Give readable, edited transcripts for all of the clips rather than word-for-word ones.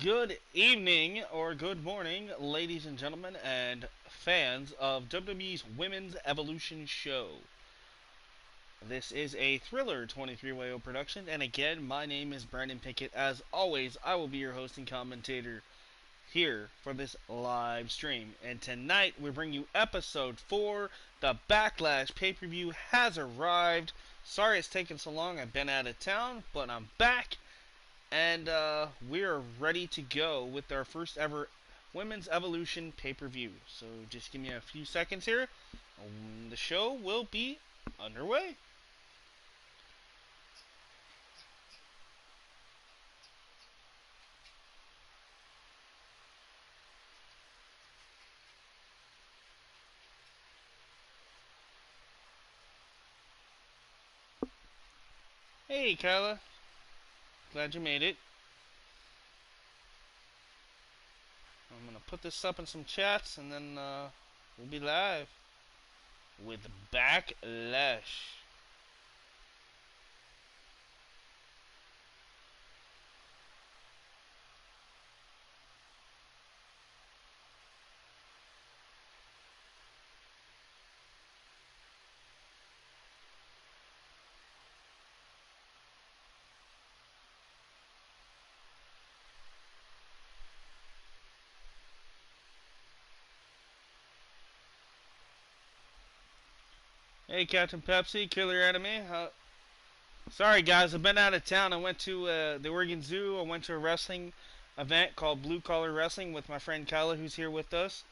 Good evening or good morning, ladies and gentlemen, and fans of WWE's Women's Evolution show. This is a Thriller 23-way production, and again, my name is Brandon Pickett. As always, I will be your host and commentator here for this live stream. And tonight, we bring you episode 4. The Backlash pay-per-view has arrived. Sorry it's taken so long. I've been out of town, but I'm back. And we are ready to go with our first ever Women's Evolution pay-per-view. So just give me a few seconds here. The show will be underway. Hey, Kyla. Glad you made it. I'm going to put this up in some chats, and then we'll be live with Backlash. Hey, Captain Pepsi, Killer Enemy. Sorry, guys, I've been out of town. I went to the Oregon Zoo. I went to a wrestling event called Blue Collar Wrestling with my friend Kyla, who's here with us.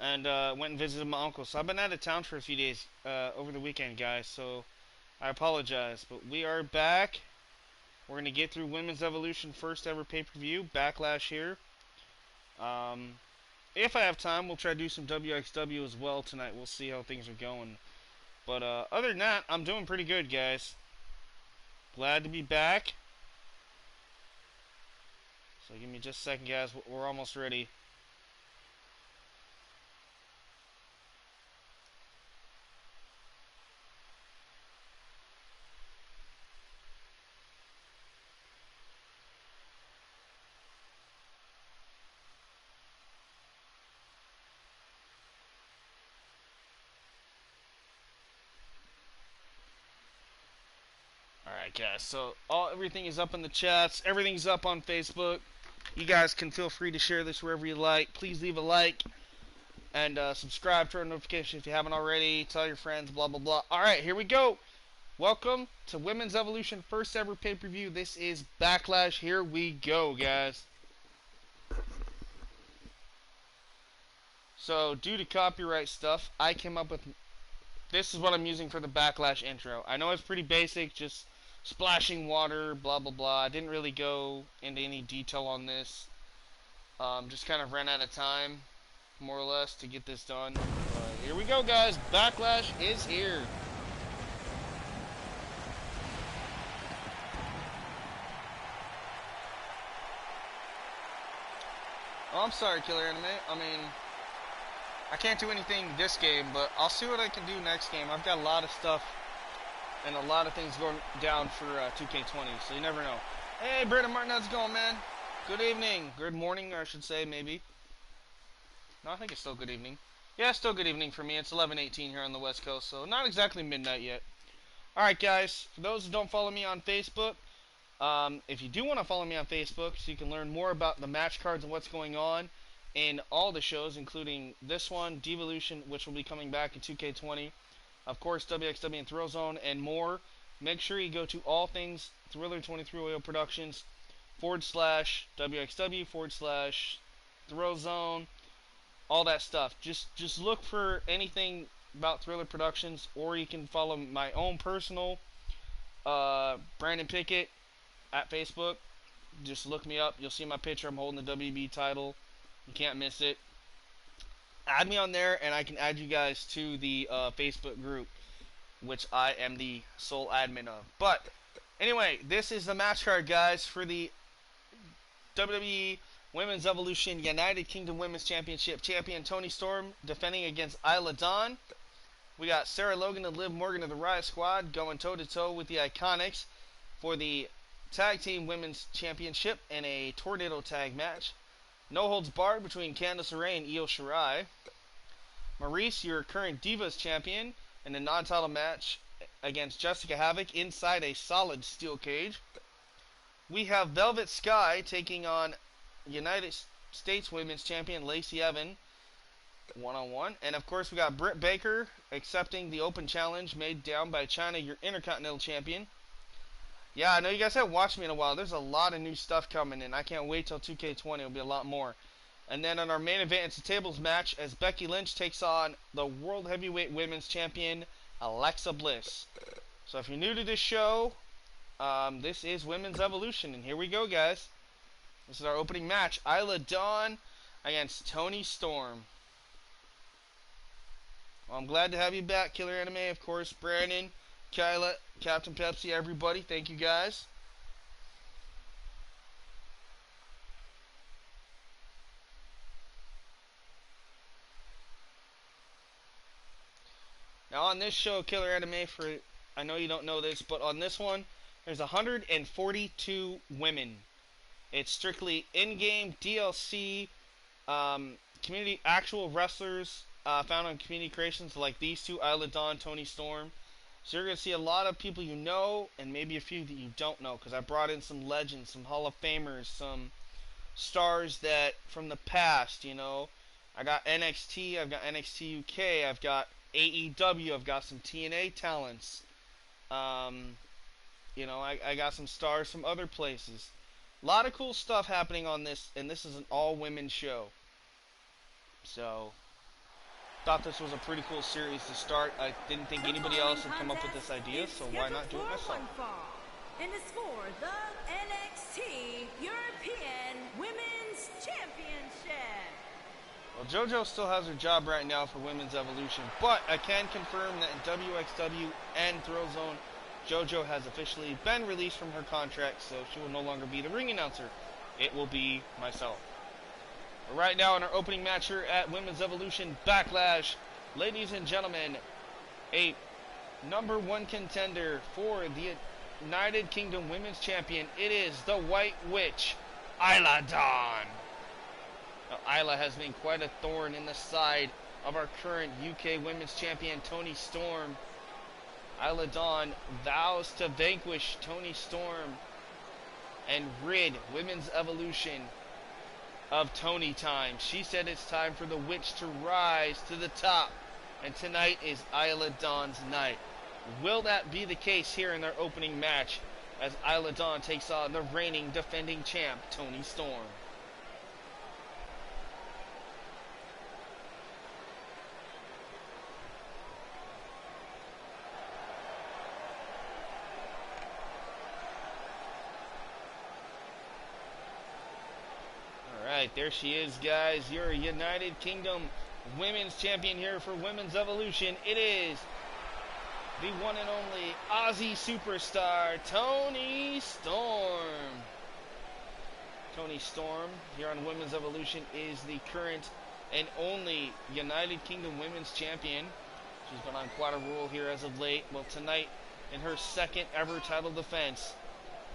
And went and visited my uncle. So I've been out of town for a few days over the weekend, guys. So I apologize. But we are back. We're going to get through Women's Evolution first ever pay-per-view. Backlash here. If I have time, we'll try to do some WXW as well tonight. We'll see how things are going. But other than that, I'm doing pretty good, guys. Glad to be back. So give me just a second, guys. We're almost ready. Alright, guys. So everything is up in the chats. Everything's up on Facebook. You guys can feel free to share this wherever you like. Please leave a like. And subscribe, turn on notifications if you haven't already. Tell your friends, blah, blah, blah. Alright, here we go. Welcome to Women's Evolution first ever pay-per-view. This is Backlash. Here we go, guys. So, due to copyright stuff, I came up with... This is what I'm using for the Backlash intro. I know it's pretty basic, just splashing water, blah, blah, blah. I didn't really go into any detail on this. Just kind of ran out of time, more or less, to get this done. Here we go, guys. Backlash is here. Oh, I'm sorry, Killer Anime. I mean, I can't do anything this game, but I'll see what I can do next game. I've got a lot of stuff and a lot of things going down for 2K20, so you never know. Hey, Brandon Martin, how's it going, man? Good evening. Good morning, or I should say, maybe. No, I think it's still good evening. Yeah, still good evening for me. It's 11:18 here on the West Coast, so not exactly midnight yet. Alright, guys. For those who don't follow me on Facebook, if you do want to follow me on Facebook so you can learn more about the match cards and what's going on in all the shows, including this one, Divalution, which will be coming back in 2K20, of course, WXW and thrillzone, and more, make sure you go to all things Thriller 23 Oil Productions / WXW / thrillzone, all that stuff. Just look for anything about Thriller Productions, or you can follow my own personal Brandon Pickett at Facebook. Just look me up. You'll see my picture. I'm holding the WB title. You can't miss it. Add me on there, and I can add you guys to the Facebook group, which I am the sole admin of. But anyway, this is the match card, guys, for the WWE Women's Evolution United Kingdom Women's Championship champion Toni Storm defending against Isla Dawn. We got Sarah Logan and Liv Morgan of the Riot Squad going toe-to-toe with the Iconics for the Tag Team Women's Championship in a Tornado Tag match. No holds barred between Candice LeRae and Io Shirai. Maurice, your current Divas Champion, in a non-title match against Jessica Havoc inside a solid steel cage. We have Velvet Sky taking on United States Women's Champion Lacey Evans one-on-one. And of course we got Britt Baker accepting the open challenge made down by Chyna, your Intercontinental Champion. Yeah, I know you guys haven't watched me in a while. There's a lot of new stuff coming in. I can't wait till 2K20. It'll be a lot more. And then on our main event, it's a tables match as Becky Lynch takes on the World Heavyweight Women's Champion Alexa Bliss. So if you're new to this show, this is Women's Evolution. And here we go, guys. This is our opening match. Isla Dawn against Toni Storm. Well, I'm glad to have you back, Killer Anime. Of course, Brandon, Kyla, Captain Pepsi, everybody. Thank you, guys. Now on this show, Killer Anime, I know you don't know this, but on this one, there's 142 women. It's strictly in-game DLC, community actual wrestlers found on community creations like these two, Isla Dawn, Toni Storm. So you're going to see a lot of people you know and maybe a few that you don't know, because I brought in some legends, some Hall of Famers, some stars that from the past, you know. I got NXT, I've got NXT UK, I've got AEW, I've got some TNA talents. You know, I got some stars from other places. A lot of cool stuff happening on this, and this is an all-women show. So, thought this was a pretty cool series to start. I didn't think anybody else had come up with this idea, so why not do it myself? And it's for the NXT European Women's Championship. Well, JoJo still has her job right now for Women's Evolution, but I can confirm that in WXW and thrillzone, JoJo has officially been released from her contract, so she will no longer be the ring announcer. It will be myself. But right now in our opening match here at Women's Evolution Backlash, ladies and gentlemen, a #1 contender for the United Kingdom Women's Champion. It is the White Witch, Isla Dawn. Now, Isla has been quite a thorn in the side of our current UK Women's Champion, Toni Storm. Isla Dawn vows to vanquish Toni Storm and rid Women's Evolution of Toni time. She said it's time for the witch to rise to the top, and tonight is Isla Dawn's night. Will that be the case here in their opening match as Isla Dawn takes on the reigning defending champ, Toni Storm? Alright, there she is, guys. Your United Kingdom Women's Champion here for Women's Evolution. It is the one and only Aussie superstar, Toni Storm. Toni Storm, here on Women's Evolution, is the current and only United Kingdom Women's Champion. She's been on quite a roll here as of late. Well, tonight, in her second ever title defense,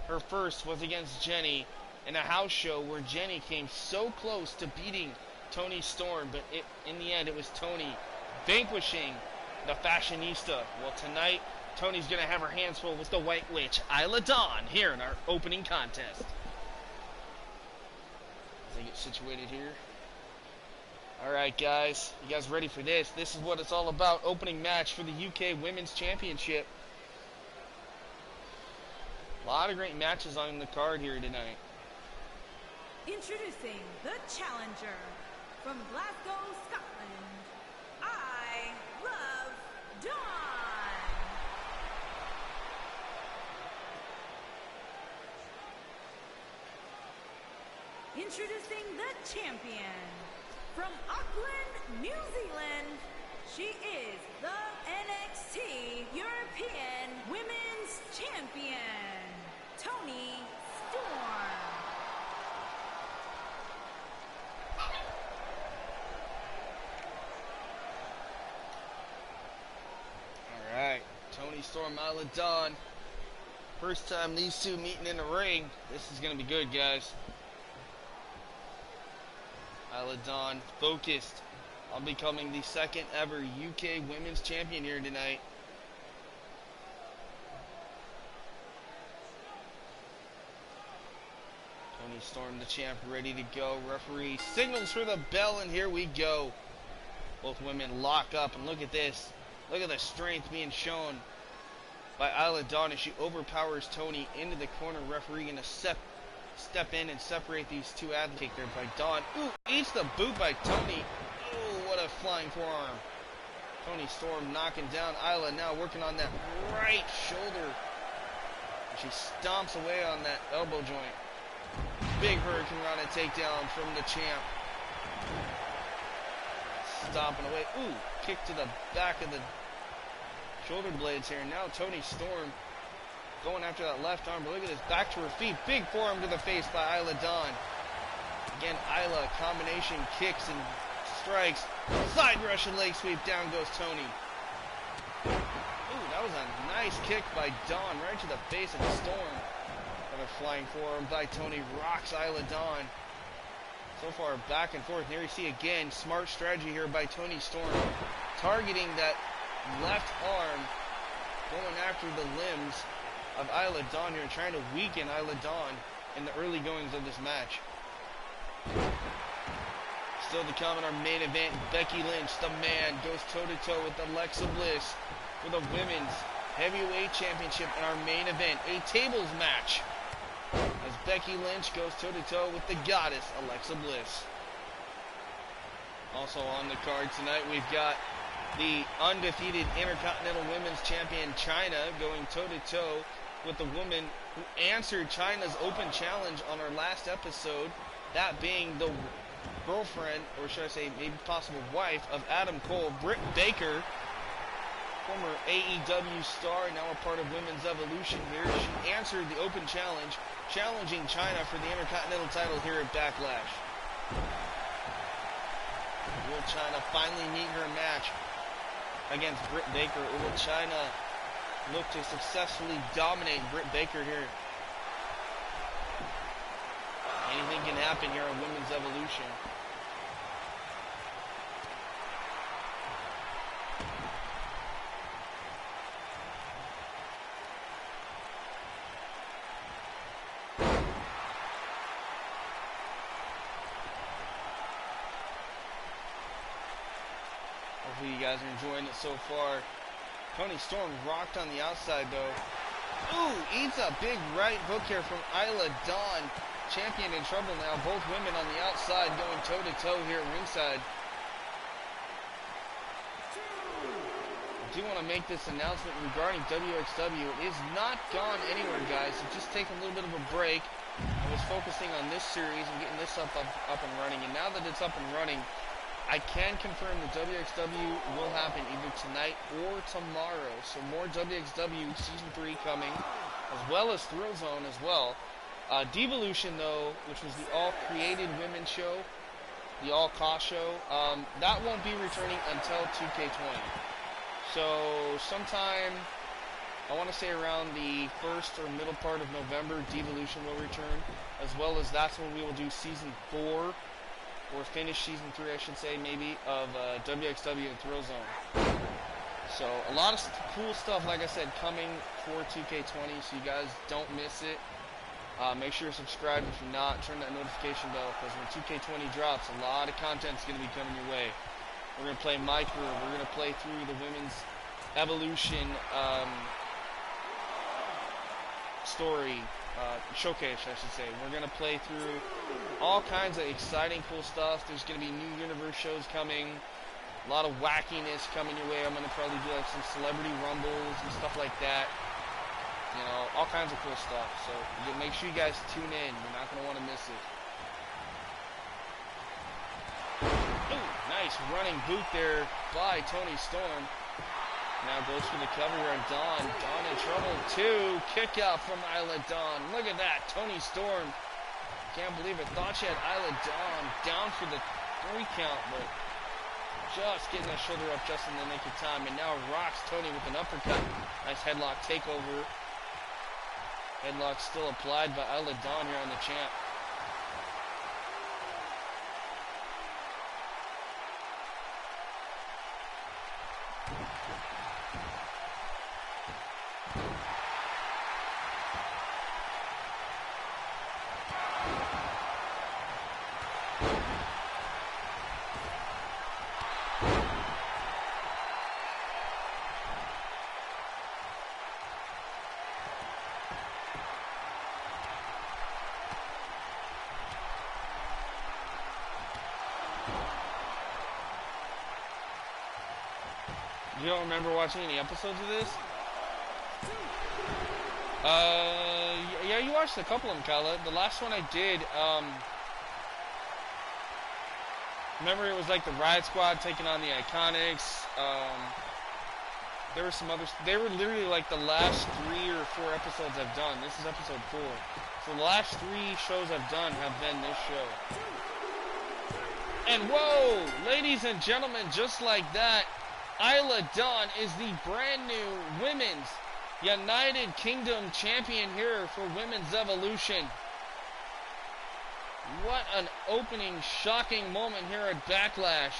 her first was against Jenny in a house show where Jenny came so close to beating Toni Storm, but in the end, it was Toni vanquishing the fashionista. Well, tonight, Toni's going to have her hands full with the White Witch, Isla Dawn, here in our opening contest. As I get situated here. Alright, guys. You guys ready for this? This is what it's all about. Opening match for the UK Women's Championship. A lot of great matches on the card here tonight. Introducing the challenger from Glasgow, Scotland, I Love Dawn. Introducing the champion from Auckland, New Zealand, she is the NXT European Women's Champion, Toni Storm. Alright, Toni Storm, Isla Dawn. First time these two meeting in the ring. This is going to be good, guys. Isla Dawn focused on becoming the second ever UK Women's Champion here tonight. Toni Storm, the champ, ready to go. Referee signals for the bell, and here we go. Both women lock up, and look at this. Look at the strength being shown by Isla Dawn as she overpowers Toni into the corner. Referee going to step in and separate these two athletes there by Dawn. Ooh, eats the boot by Toni. Ooh, what a flying forearm. Toni Storm knocking down Isla, now working on that right shoulder. She stomps away on that elbow joint. Big Hurricane Rana takedown from the champ. Stomping away. Ooh, kick to the back of the shoulder blades here. Now Toni Storm going after that left arm, but look at this, back to her feet. Big forearm to the face by Isla Dawn. Again, Isla, combination kicks and strikes. Side Russian leg sweep, down goes Toni. Ooh, that was a nice kick by Dawn right to the face of the Storm. Another flying forearm by Toni rocks Isla Dawn. So far, back and forth. There you see again, smart strategy here by Toni Storm. Targeting that left arm, going after the limbs of Isla Dawn here, trying to weaken Isla Dawn in the early goings of this match. Still to come in our main event, Becky Lynch, the man, goes toe-to-toe with Alexa Bliss for the Women's Heavyweight Championship in our main event, a tables match, as Becky Lynch goes toe-to-toe with the goddess, Alexa Bliss. Also on the card tonight, we've got the undefeated Intercontinental Women's Champion, Chyna, going toe-to-toe with the woman who answered Chyna's open challenge on our last episode, that being the girlfriend, or should I say maybe possible wife, of Adam Cole, Britt Baker, former AEW star, now a part of Women's Evolution here. She answered the open challenge, challenging Chyna for the Intercontinental title here at Backlash. Will Chyna finally meet her match against Britt Baker, or will Chyna look to successfully dominate Britt Baker here? Anything can happen here on Women's Evolution. Hopefully you guys are enjoying it so far. Toni Storm rocked on the outside though. Ooh, eats a big right hook here from Isla Dawn. Champion in trouble now. Both women on the outside going toe-to-toe here at ringside. I do want to make this announcement regarding WXW. It is not gone anywhere, guys. It's just taken a little bit of a break. I was focusing on this series and getting this up and running. And now that it's up and running, I can confirm that WXW will happen either tonight or tomorrow. So more WXW Season 3 coming, as well as Thrillzone as well. Divalution, though, which was the all-created women's show, the all-cost show, that won't be returning until 2K20. So sometime, I want to say around the first or middle part of November, Divalution will return, as well as that's when we will do Season 4, or finish Season 3, I should say, maybe, of WXW and Thrillzone. So a lot of cool stuff, like I said, coming for 2K20, so you guys don't miss it. Make sure you're subscribed. If you're not, turn that notification bell, because when 2K20 drops, a lot of content's going to be coming your way. We're going to play My Crew. We're going to play through the Women's Evolution story, showcase, I should say. We're going to play through all kinds of exciting, cool stuff. There's going to be new universe shows coming. A lot of wackiness coming your way. I'm going to probably do like some celebrity rumbles and stuff like that. You know, all kinds of cool stuff. So make sure you guys tune in. You're not going to want to miss it. Ooh, nice running boot there by Toni Storm. Now goes for the cover here on Dawn. Dawn in trouble too. Kick out from Isla Dawn. Look at that. Toni Storm. Can't believe it. Thought she had Isla Dawn down for the 3 count, but just getting that shoulder up just in the nick of time. And now rocks Toni with an uppercut. Nice headlock takeover. Headlock still applied by Isla Dawn here on the champ. You don't remember watching any episodes of this? Yeah, you watched a couple of them, Kyla. The last one I did, remember it was like the Riot Squad taking on the Iconics. There were some others. They were literally like the last 3 or 4 episodes I've done. This is episode 4. So the last 3 shows I've done have been this show. And whoa, ladies and gentlemen, just like that, Isla Dawn is the brand new Women's United Kingdom champion here for Women's Evolution. What an opening, shocking moment here at Backlash.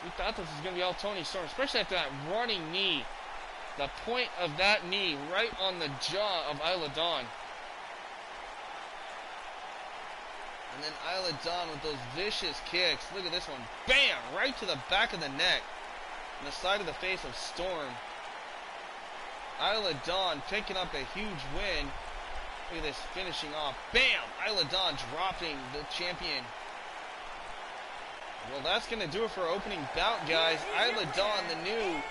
We thought this was going to be all Toni Storm, especially after that running knee. The point of that knee right on the jaw of Isla Dawn. And then Isla Dawn with those vicious kicks. Look at this one. Bam! Right to the back of the neck. And the side of the face of Storm. Isla Dawn picking up a huge win. Look at this finishing off. Bam! Isla Dawn dropping the champion. Well, that's going to do it for our opening bout, guys. Isla Dawn, the new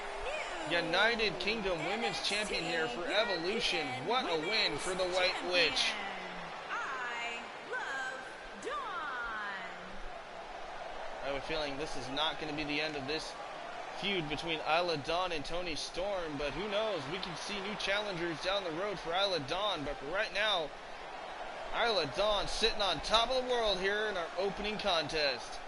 United Kingdom Women's Champion here for Evolution. What a win for the White Witch. I have a feeling this is not going to be the end of this feud between Isla Dawn and Toni Storm, but who knows? We can see new challengers down the road for Isla Dawn, but for right now, Isla Dawn sitting on top of the world here in our opening contest.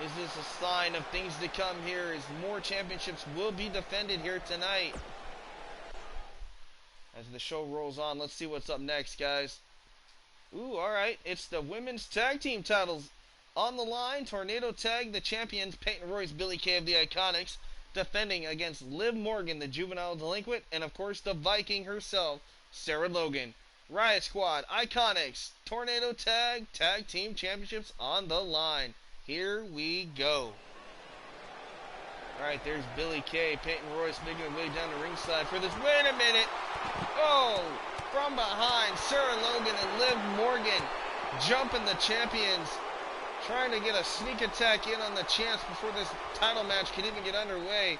Is this a sign of things to come here as more championships will be defended here tonight? As the show rolls on, let's see what's up next, guys. Ooh, alright, it's the women's tag team titles on the line. Tornado Tag, the champions, Peyton Royce, Billie Kay of the Iconics, defending against Liv Morgan, the juvenile delinquent, and of course the Viking herself, Sarah Logan. Riot Squad, Iconics, Tornado Tag, Tag Team Championships on the line. Here we go. Alright, there's Billie Kay, Peyton Royce making her way down the ringside for this. Wait a minute! Oh! From behind, Sarah Logan and Liv Morgan jumping the champions, trying to get a sneak attack in on the champs before this title match could even get underway.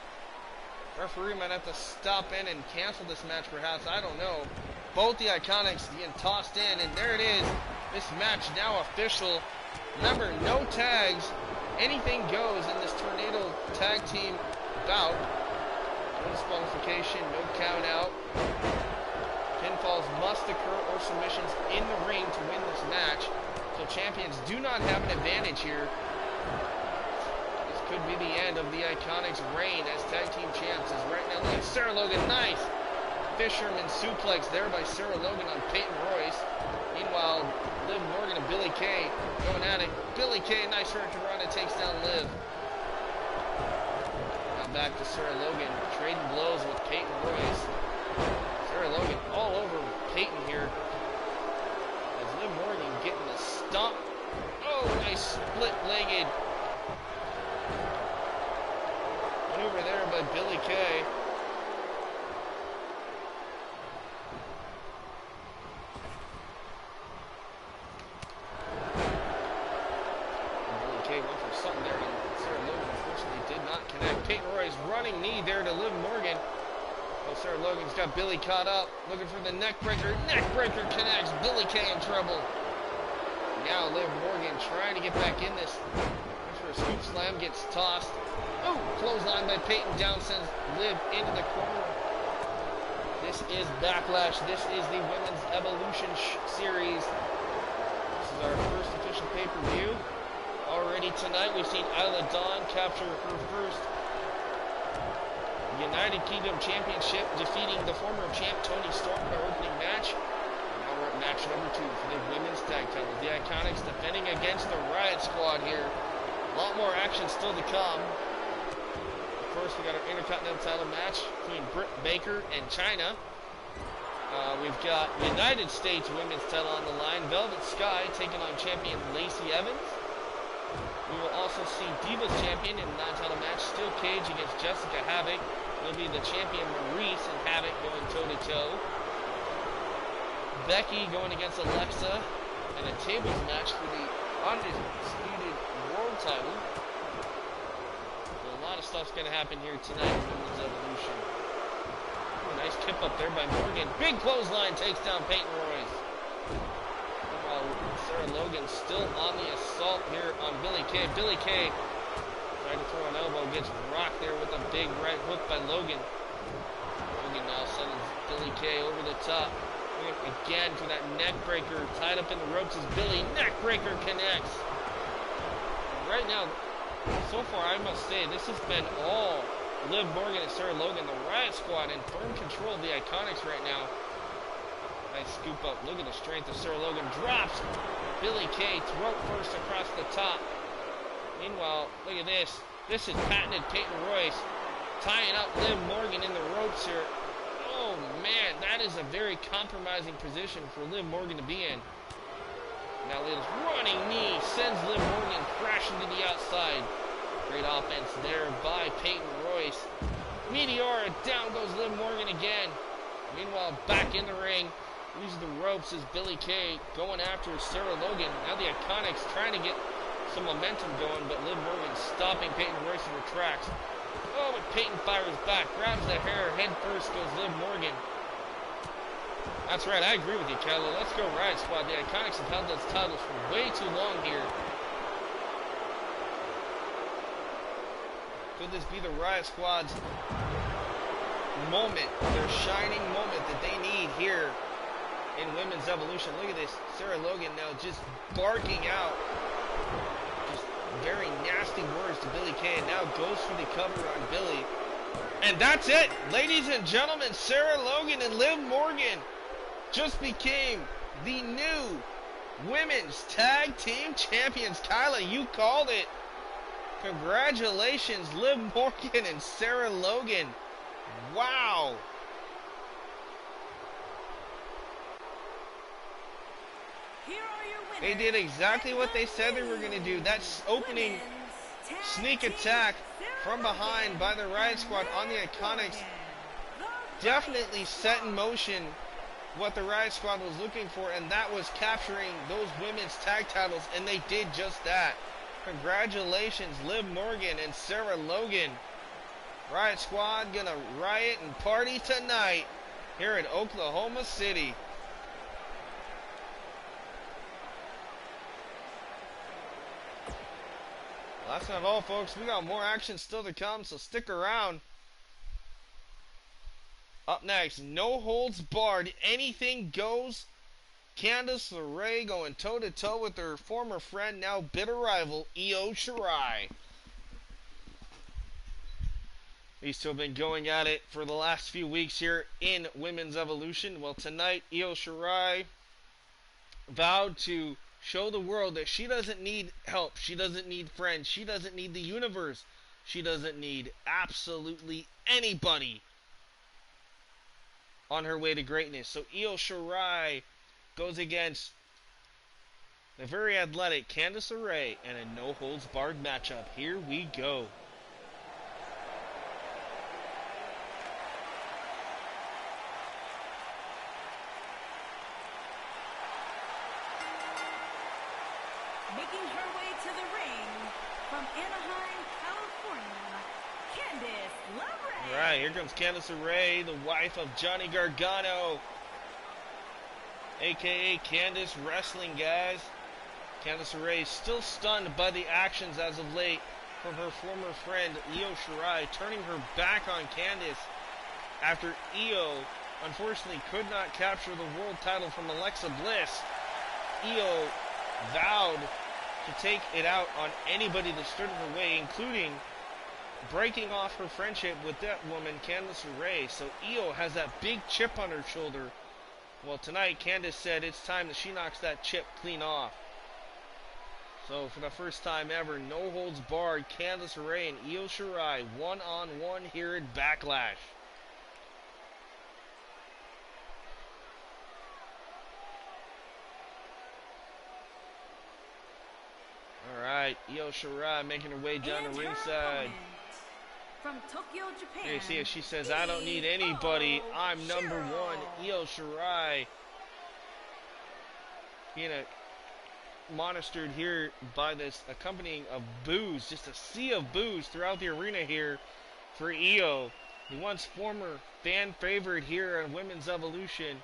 Referee might have to stop in and cancel this match perhaps, I don't know. Both the Iconics being tossed in, and there it is. This match now official. Remember, no tags. Anything goes in this Tornado Tag Team bout. No disqualification, no count out. Pinfalls must occur or submissions in the ring to win this match. So champions do not have an advantage here. This could be the end of the Iconics' reign as tag team champs. As right now, look at Sarah Logan, nice fisherman suplex there by Sarah Logan on Peyton Royce. Meanwhile, Liv Morgan and Billie Kay going at it. Billie Kay, nice hurricane run, and takes down Liv. Now back to Sarah Logan, trading blows with Peyton Royce. Sarah Logan all over Peyton here. As Liv Morgan getting the stomp. Oh, nice split-legged maneuver there by Billie Kay. Billie Kay went for something there, and Sarah Logan unfortunately did not connect. Peyton Roy's running knee there to Liv Morgan. Oh, Sarah Logan's got Billie caught up, looking for the neck breaker. Neck breaker connects. Billie Kay in trouble. Now Liv Morgan trying to get back in this. Looking for a scoop slam, gets tossed. Oh, clothesline by Peyton, down sends Liv into the corner. This is Backlash. This is the Women's Evolution Series. This is our first official pay-per-view. Already tonight, we've seen Isla Dawn capture her first United Kingdom Championship, defeating the former champ Toni Storm in our opening match. Now we're at match number 2 for the women's tag title. The Iconics defending against the Riot Squad here. A lot more action still to come. Of course, we got our Intercontinental title match between Britt Baker and Chyna. We've got United States women's title on the line. Velvet Sky taking on champion Lacey Evans. We will also see Divas champion in a non-title match. Steel Cage against Jessica Havoc. It'll be the champion Maurice and Havoc going toe-to-toe. Becky going against Alexa. And a tables match for the undisputed world title. So a lot of stuff's going to happen here tonight in Women's Evolution. Nice kip up there by Morgan. Big clothesline takes down Peyton Royce. Meanwhile, Sarah Logan still on the assault here on Billie Kay. Billie Kay trying to throw an elbow, gets rocked there with a big right hook by Logan. Logan now sends Billie Kay over the top. Again for that neck breaker. Tied up in the ropes as Billie. Neck breaker connects. And right now, so far I must say, this has been all Liv Morgan and Sarah Logan, the Riot Squad, in firm control of the Iconics right now. Nice scoop up. Look at the strength of Sarah Logan. Drops Billie Kay throat first across the top. Meanwhile, look at this. This is patented Peyton Royce tying up Liv Morgan in the ropes here. Oh man, that is a very compromising position for Liv Morgan to be in. Now Liv's running knee sends Liv Morgan crashing to the outside. Great offense there by Peyton Royce. Meteora, down goes Liv Morgan again. Meanwhile, back in the ring, uses the ropes as Billie Kay going after Sarah Logan. Now the Iconics trying to get some momentum going, but Liv Morgan stopping Peyton Royce in her tracks. Oh, but Peyton fires back, grabs the hair, head first goes Liv Morgan. That's right, I agree with you, Kelly. Let's go Riot Squad. The Iconics have held those titles for way too long here. Could this be the Riot Squad's moment, their shining moment that they need here in Women's Evolution? Look at this. Sarah Logan now just barking out just very nasty words to Billie Kay, and now goes for the cover on Billie. And that's it. Ladies and gentlemen, Sarah Logan and Liv Morgan just became the new Women's Tag Team Champions. Kyla, you called it. Congratulations, Liv Morgan and Sarah Logan. Wow. Here are your winners. They did exactly what they said they were going to do. That's opening sneak attack from behind by the Riot Squad on the Iconics. Definitely set in motion what the Riot Squad was looking for, and that was capturing those women's tag titles, and they did just that. Congratulations, Liv Morgan and Sarah Logan. Riot Squad gonna riot and party tonight here in Oklahoma City. Well, that's not all, folks. We got more action still to come, so stick around. Up next, no holds barred, anything goes. Candice LeRae going toe-to-toe with her former friend, now bitter rival, Io Shirai. These two have been going at it for the last few weeks here in Women's Evolution. Well, tonight, Io Shirai vowed to show the world that she doesn't need help. She doesn't need friends. She doesn't need the universe. She doesn't need absolutely anybody on her way to greatness. So Io Shirai goes against the very athletic Candice LeRae in a no-holds-barred matchup. Here we go. Making her way to the ring from Anaheim, California, Candice LeRae. All right, here comes Candice LeRae, the wife of Johnny Gargano, a.k.a. Candice Wrestling, guys. Candice LeRae is still stunned by the actions as of late from her former friend, Io Shirai, turning her back on Candice after Io, unfortunately, could not capture the world title from Alexa Bliss. Io vowed to take it out on anybody that stood in her way, including breaking off her friendship with that woman, Candice LeRae. So Io has that big chip on her shoulder. Well, tonight, Candice said it's time that she knocks that chip clean off. So, for the first time ever, no holds barred, Candice LeRae and Io Shirai one-on-one here at Backlash. Alright, Io Shirai making her way down And the her ringside. opponent, from Tokyo, Japan. Here you see it, she says, I don't need anybody, I'm number one. Io Shirai being monitored here by this accompanying of boos, just a sea of boos throughout the arena here for Io, the once former fan favorite here on Women's Evolution,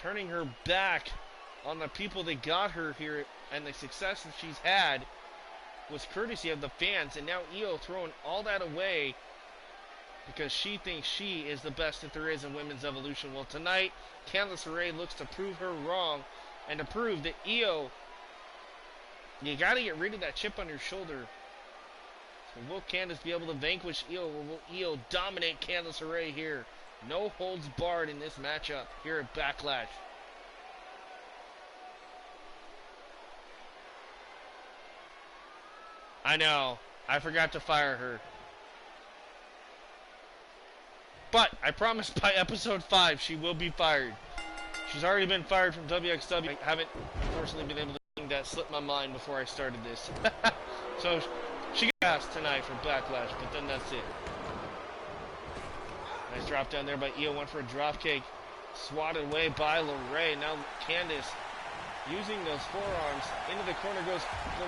turning her back on the people that got her here, and the success that she's had was courtesy of the fans, and now Io throwing all that away because she thinks she is the best that there is in Women's Evolution. Well, tonight, Candice LeRae looks to prove her wrong, and to prove that Io, you got to get rid of that chip on your shoulder. So will Candice be able to vanquish Io, or will Io dominate Candice LeRae here? No holds barred in this matchup here at Backlash. I know, I forgot to fire her. But I promise by episode 5 she will be fired. She's already been fired from WXW. I haven't, unfortunately, been able to that slip my mind before I started this. So she got asked tonight for Backlash, but then that's it. Nice drop down there by Io. Went for a dropkick. Swatted away by LeRae. Now Candice using those forearms. Into the corner goes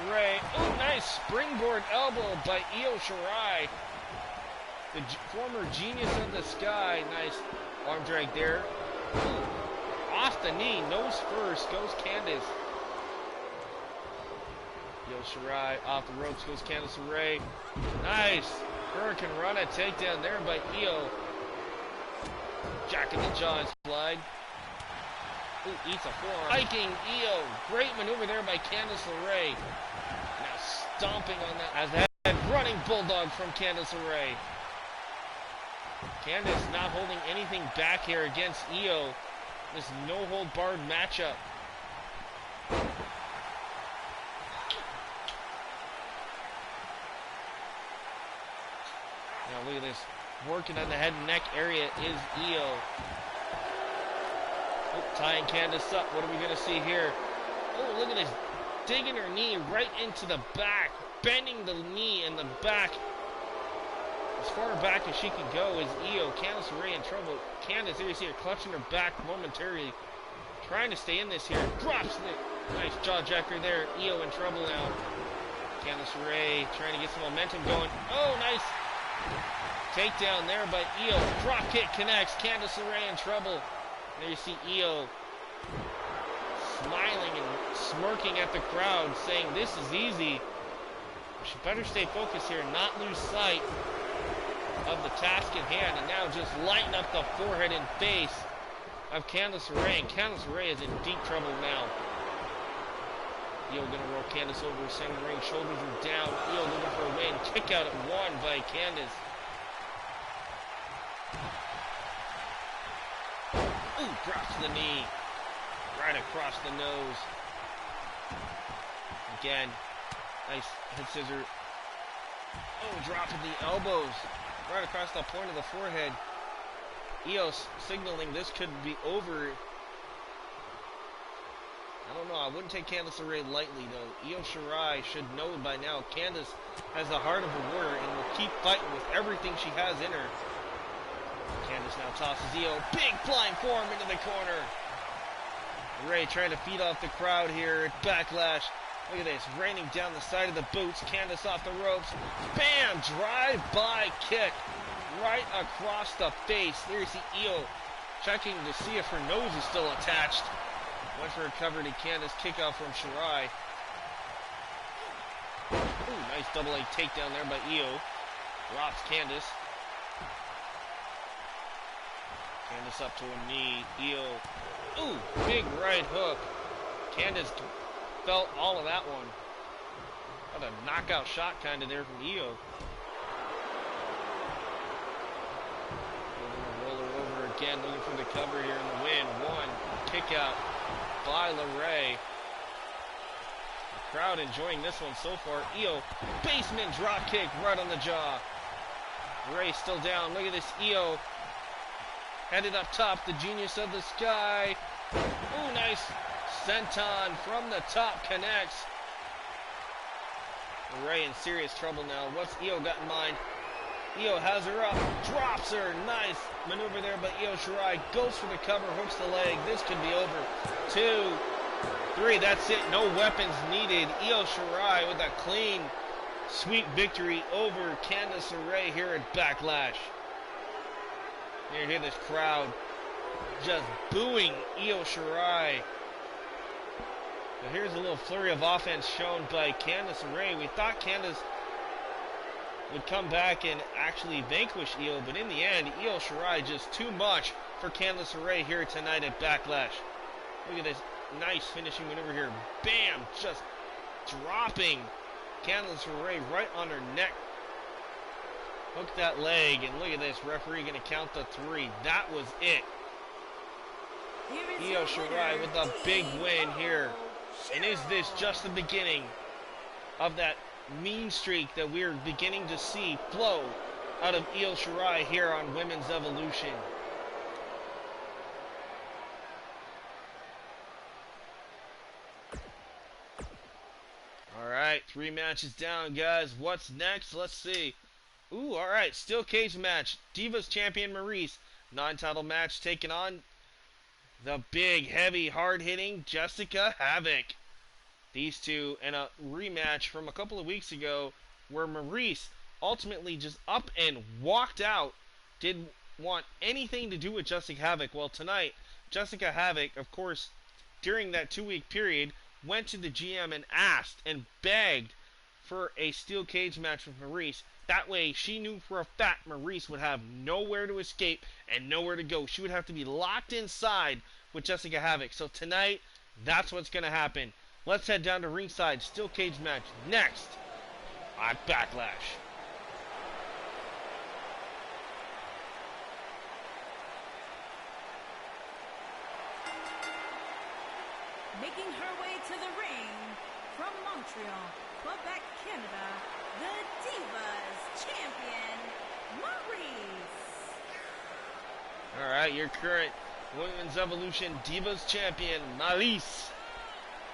LeRae. Oh, nice springboard elbow by Io Shirai. The former genius of the sky. Nice arm drag there. Ooh. Off the knee, nose first, goes Candice. Io Shirai off the ropes, goes Candice LeRae. Nice Hurricane Rana takedown there by Io. Jack in the jaw and slide. Ooh, eats a forearm. Hiking Io. Great maneuver there by Candice LeRae. Now stomping on that as the head running bulldog from Candice LeRae. Candice not holding anything back here against Io. This no-hold-barred matchup. Now look at this. Working on the head and neck area is Io. Oh, tying Candice up. What are we going to see here? Oh, look at this. Digging her knee right into the back. Bending the knee in the back. As far back as she can go is Io. Candice LeRae in trouble. Candice, there you see her clutching her back momentarily. Trying to stay in this here. Drops it. Nice jaw jacker there. Io in trouble now. Candice LeRae trying to get some momentum going. Oh, nice takedown there by Io. Drop kick connects. Candice LeRae in trouble. There you see Io smiling and smirking at the crowd, saying this is easy. She better stay focused here, not lose sight of the task at hand, and now just lighten up the forehead and face of Candice LeRae, and Candice LeRae is in deep trouble now. Io gonna roll Candice over the center ring, shoulders are down. Io looking for a win, kick out at 1 by Candice. Ooh, drops the knee right across the nose. Again, nice head scissor. Oh, dropping the elbows right across the point of the forehead. Io signaling this could be over. I don't know. I wouldn't take Candice LeRae lightly, though. Io Shirai should know by now. Candice has the heart of a warrior and will keep fighting with everything she has in her. Candice now tosses Io. Big flying forearm into the corner. LeRae trying to feed off the crowd here at Backlash. Look at this, raining down the side of the boots. Candice off the ropes. Bam! Drive-by kick right across the face. There you see Io checking to see if her nose is still attached. Went for a cover to Candice. Kick out from Shirai. Ooh, nice double leg takedown there by Io. Drops Candice. Candice up to a knee. Io. Ooh, big right hook. Candice felt all of that one. What a knockout shot kind of there from Io. Roll her over again, looking for the cover here in the win. One kick out by LeRae. The crowd enjoying this one so far. Io, basement drop kick right on the jaw. LeRae still down. Look at this Io. Headed up top, the genius of the sky. Ooh, nice senton from the top, connects. LeRae in serious trouble now. What's Io got in mind? Io has her up, drops her. Nice maneuver there, but Io Shirai goes for the cover, hooks the leg. This could be over. 2, 3, that's it. No weapons needed. Io Shirai with a clean, sweet victory over Candice LeRae here at Backlash. You hear this crowd just booing Io Shirai. So here's a little flurry of offense shown by Candice LeRae. We thought Candice would come back and actually vanquish Io, but in the end, Io Shirai just too much for Candice LeRae here tonight at Backlash. Look at this nice finishing maneuver here. Bam! Just dropping Candice LeRae right on her neck. Hook that leg, and look at this. Referee going to count the 3. That was it. Io Shirai with a big win here. And is this just the beginning of that mean streak that we're beginning to see flow out of Io Shirai here on Women's Evolution? Alright, 3 matches down, guys. What's next? Let's see. Ooh, alright, steel cage match. Divas champion Maryse. Non-title match taking on the big, heavy, hard-hitting Jessica Havoc. These two in a rematch from a couple of weeks ago where Maryse ultimately just up and walked out. Didn't want anything to do with Jessica Havoc. Well, tonight, Jessica Havoc, of course, during that 2-week period, went to the GM and asked and begged for a steel cage match with Maryse. That way, she knew for a fact Maryse would have nowhere to escape and nowhere to go. She would have to be locked inside with Jessica Havoc. So tonight, that's what's going to happen. Let's head down to ringside. Steel cage match next on Backlash. Making her way to the ring from Montreal, Quebec, Canada, the Divas champion, Maryse. Alright, your current Women's Evolution Divas champion, Maryse,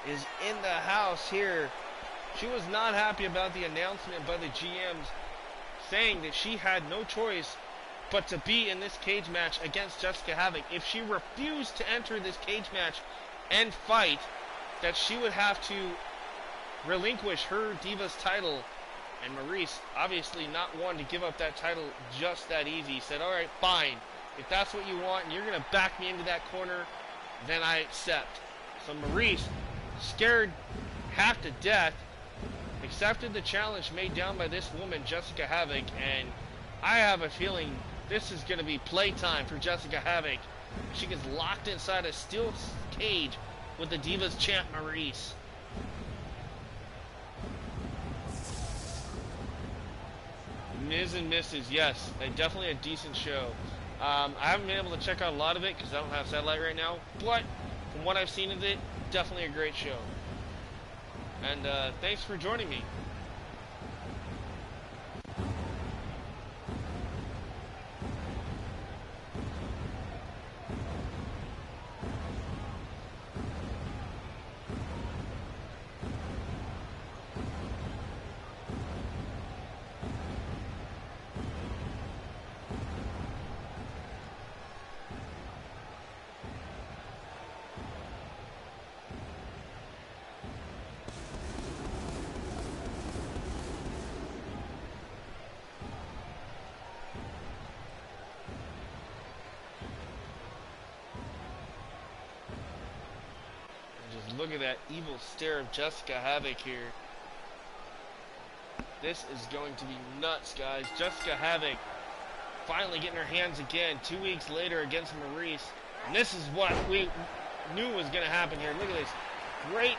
is in the house here. She was not happy about the announcement by the GMs saying that she had no choice but to be in this cage match against Jessica Havoc. If she refused to enter this cage match and fight, that she would have to relinquish her Divas title. And Maryse, obviously not wanting to give up that title just that easy, said, alright, fine. If that's what you want and you're going to back me into that corner, then I accept. So Maryse, scared half to death, accepted the challenge made down by this woman, Jessica Havoc, and I have a feeling this is going to be playtime for Jessica Havoc. She gets locked inside a steel cage with the Divas champ, Maryse. Ms. and Mrs., yes, definitely a decent show. I haven't been able to check out a lot of it because I don't have satellite right now, but from what I've seen of it, definitely a great show. And thanks for joining me. Look at that evil stare of Jessica Havoc here. This is going to be nuts, guys. Jessica Havoc finally getting her hands again 2 weeks later against Maryse. And this is what we knew was going to happen here. Look at this. Great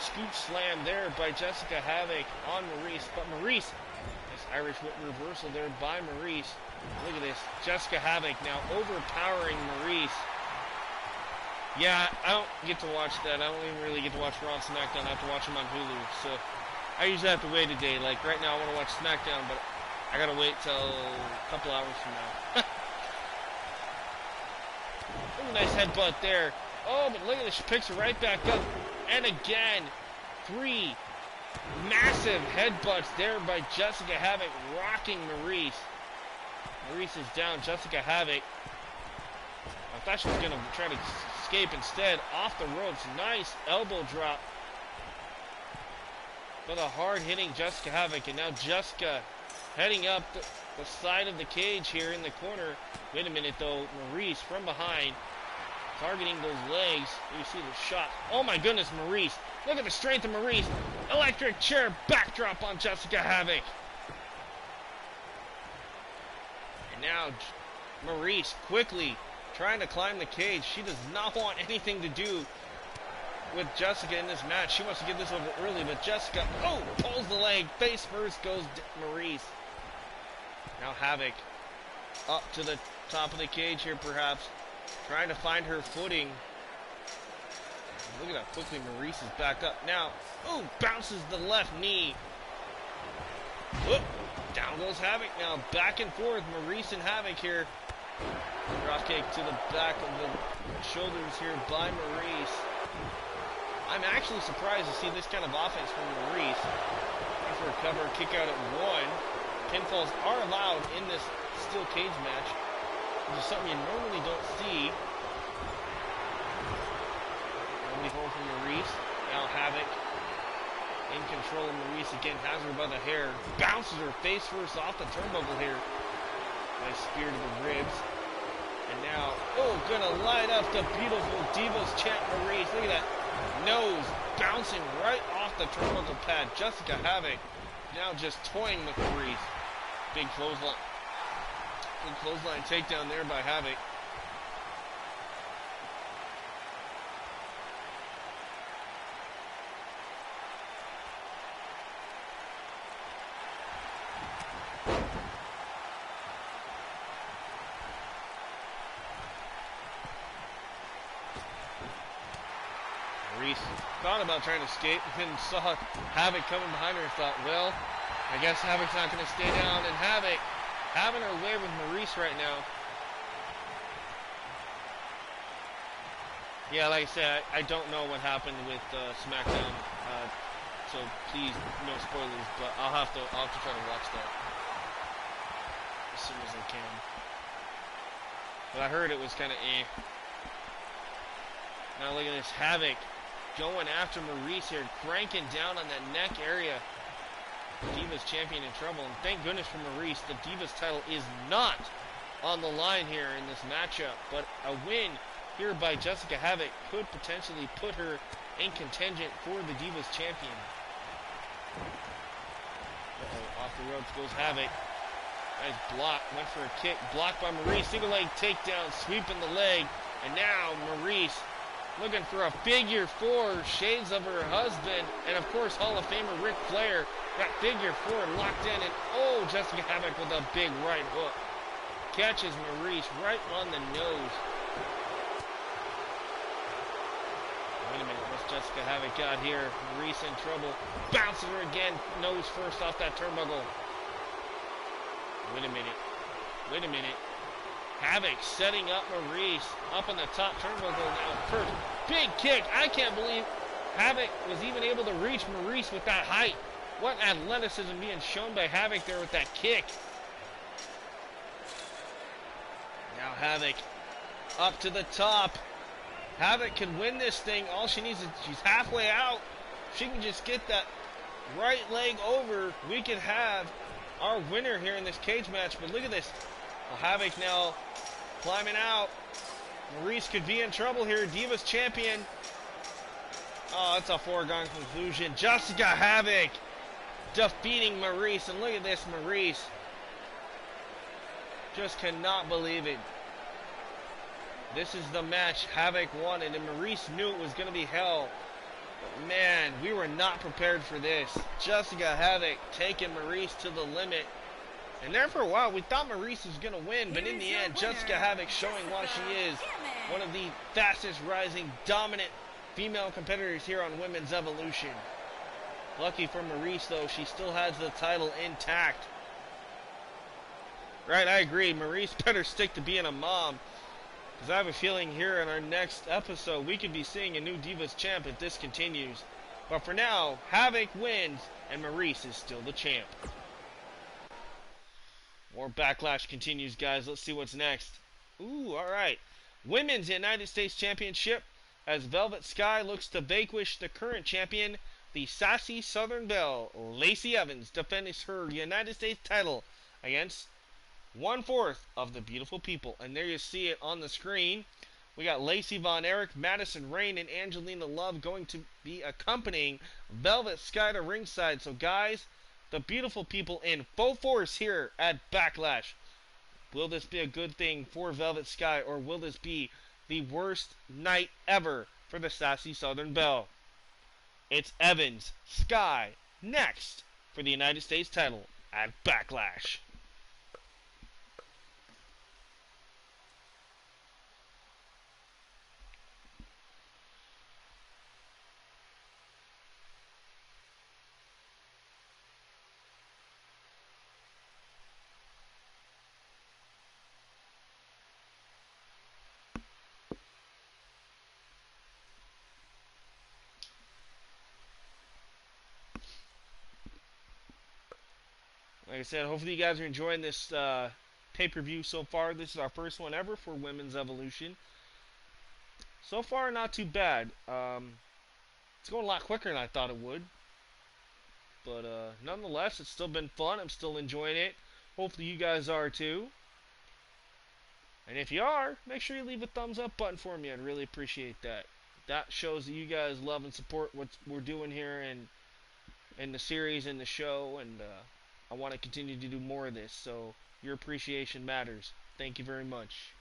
Scoop slam there by Jessica Havoc on Maurice. But Maurice, this Irish whip reversal there by Maurice. Look at this. Jessica Havoc now overpowering Maurice. Yeah, I don't get to watch that. I don't even really get to watch Raw and SmackDown. I have to watch them on Hulu. So I usually have to wait a day. Like right now I want to watch SmackDown, but I gotta wait till a couple hours from now. Ooh, nice headbutt there. Oh, but look at this. She picks her right back up. And again, 3 massive headbutts there by Jessica Havoc, rocking Maurice. Maurice is down. Jessica Havoc. I thought she was going to try to escape instead. Off the ropes. Nice elbow drop. But a hard-hitting Jessica Havoc. And now Jessica heading up the side of the cage here in the corner. Wait a minute, though. Maurice from behind. Targeting those legs. You see the shot. Oh, my goodness, Maurice. Look at the strength of Maurice. Electric chair backdrop on Jessica Havoc. And now Maurice quickly trying to climb the cage. She does not want anything to do with Jessica in this match. She wants to get this over early, but Jessica, oh, pulls the leg. Face first goes Maurice. Now Havoc up to the top of the cage here, perhaps. Trying to find her footing. Look at how quickly Maurice is back up. Now, ooh, bounces the left knee. Whoop, down goes Havoc now. Back and forth, Maurice and Havoc here. Drop kick to the back of the shoulders here by Maurice. I'm actually surprised to see this kind of offense from Maurice. Going for a cover, kick out at 1. Pinfalls are allowed in this steel cage match, which is something you normally don't see. Nobody home from Maurice. Now Havoc in control of Maurice again, has her by the hair. Bounces her face first off the turnbuckle here. Nice spear to the ribs. And now, oh, gonna light up the beautiful Divas champ Maurice. Look at that nose bouncing right off the turnbuckle pad. Jessica Havoc now just toying with Maurice. Big clothesline. Good clothesline takedown there by Havoc. Maurice thought about trying to escape and then saw Havoc coming behind her and thought, well, I guess Havoc's not going to stay down. And Havoc having her way with Maurice right now. Yeah, like I said, I don't know what happened with SmackDown, so please, no spoilers. But I'll have to try to watch that as soon as I can. But I heard it was kind of eh. Now look at this, Havoc going after Maurice here, cranking down on that neck area. Divas champion in trouble, and thank goodness for Maurice, the Divas title is not on the line here in this matchup, but a win here by Jessica Havoc could potentially put her in contention for the Divas champion. Off the ropes goes Havoc. Nice block, went for a kick, blocked by Maurice, single leg takedown, sweeping the leg, and now Maurice looking for a figure 4, shades of her husband, and of course Hall of Famer Ric Flair. Got figure 4 locked in, and oh, Jessica Havoc with a big right hook. Catches Maurice right on the nose. Wait a minute, what's Jessica Havoc got here? Maurice in trouble. Bounces her again, nose first off that turnbuckle. Wait a minute. Wait a minute. Havoc setting up Maurice up on the top turnbuckle now. First, big kick. I can't believe Havoc was even able to reach Maurice with that height. What athleticism being shown by Havoc there with that kick. Now Havoc up to the top. Havoc can win this thing. All she needs is, she's halfway out. She can just get that right leg over. We could have our winner here in this cage match. But look at this. Well, Havoc now climbing out. Maurice could be in trouble here. Divas champion. Oh, it's a foregone conclusion. Jessica Havoc defeating Maurice. And look at this, Maurice. Just cannot believe it. This is the match Havoc wanted, and Maurice knew it was going to be hell. But man, we were not prepared for this. Jessica Havoc taking Maurice to the limit. And there for a while, we thought Maurice was going to win, but in the end, Jessica Havoc showing why she is one of the fastest rising, dominant female competitors here on Women's Evolution. Lucky for Maurice, though, she still has the title intact. Right, I agree. Maurice better stick to being a mom, because I have a feeling here in our next episode, we could be seeing a new Divas champ if this continues. But for now, Havoc wins, and Maurice is still the champ. More Backlash continues, guys. Let's see what's next. Ooh, alright. Women's United States Championship, as Velvet Sky looks to vanquish the current champion, the sassy Southern Belle, Lacey Evans, defends her United States title against 1/4 of the beautiful people. And there you see it on the screen. We got Lacey Von Erich, Madison Rayne, and Angelina Love going to be accompanying Velvet Sky to ringside. So, guys, the beautiful people in full force here at Backlash. Will this be a good thing for Velvet Sky, or will this be the worst night ever for the sassy Southern Belle? It's Evans, Sky, next for the United States title at Backlash. Like I said, hopefully you guys are enjoying this pay-per-view so far. This is our first one ever for Women's Evolution. So far, not too bad. It's going a lot quicker than I thought it would. But nonetheless, it's still been fun. I'm still enjoying it. Hopefully you guys are too. And if you are, make sure you leave a thumbs up button for me. I'd really appreciate that. That shows that you guys love and support what we're doing here in the series and the show, and I want to continue to do more of this, so your appreciation matters. Thank you very much.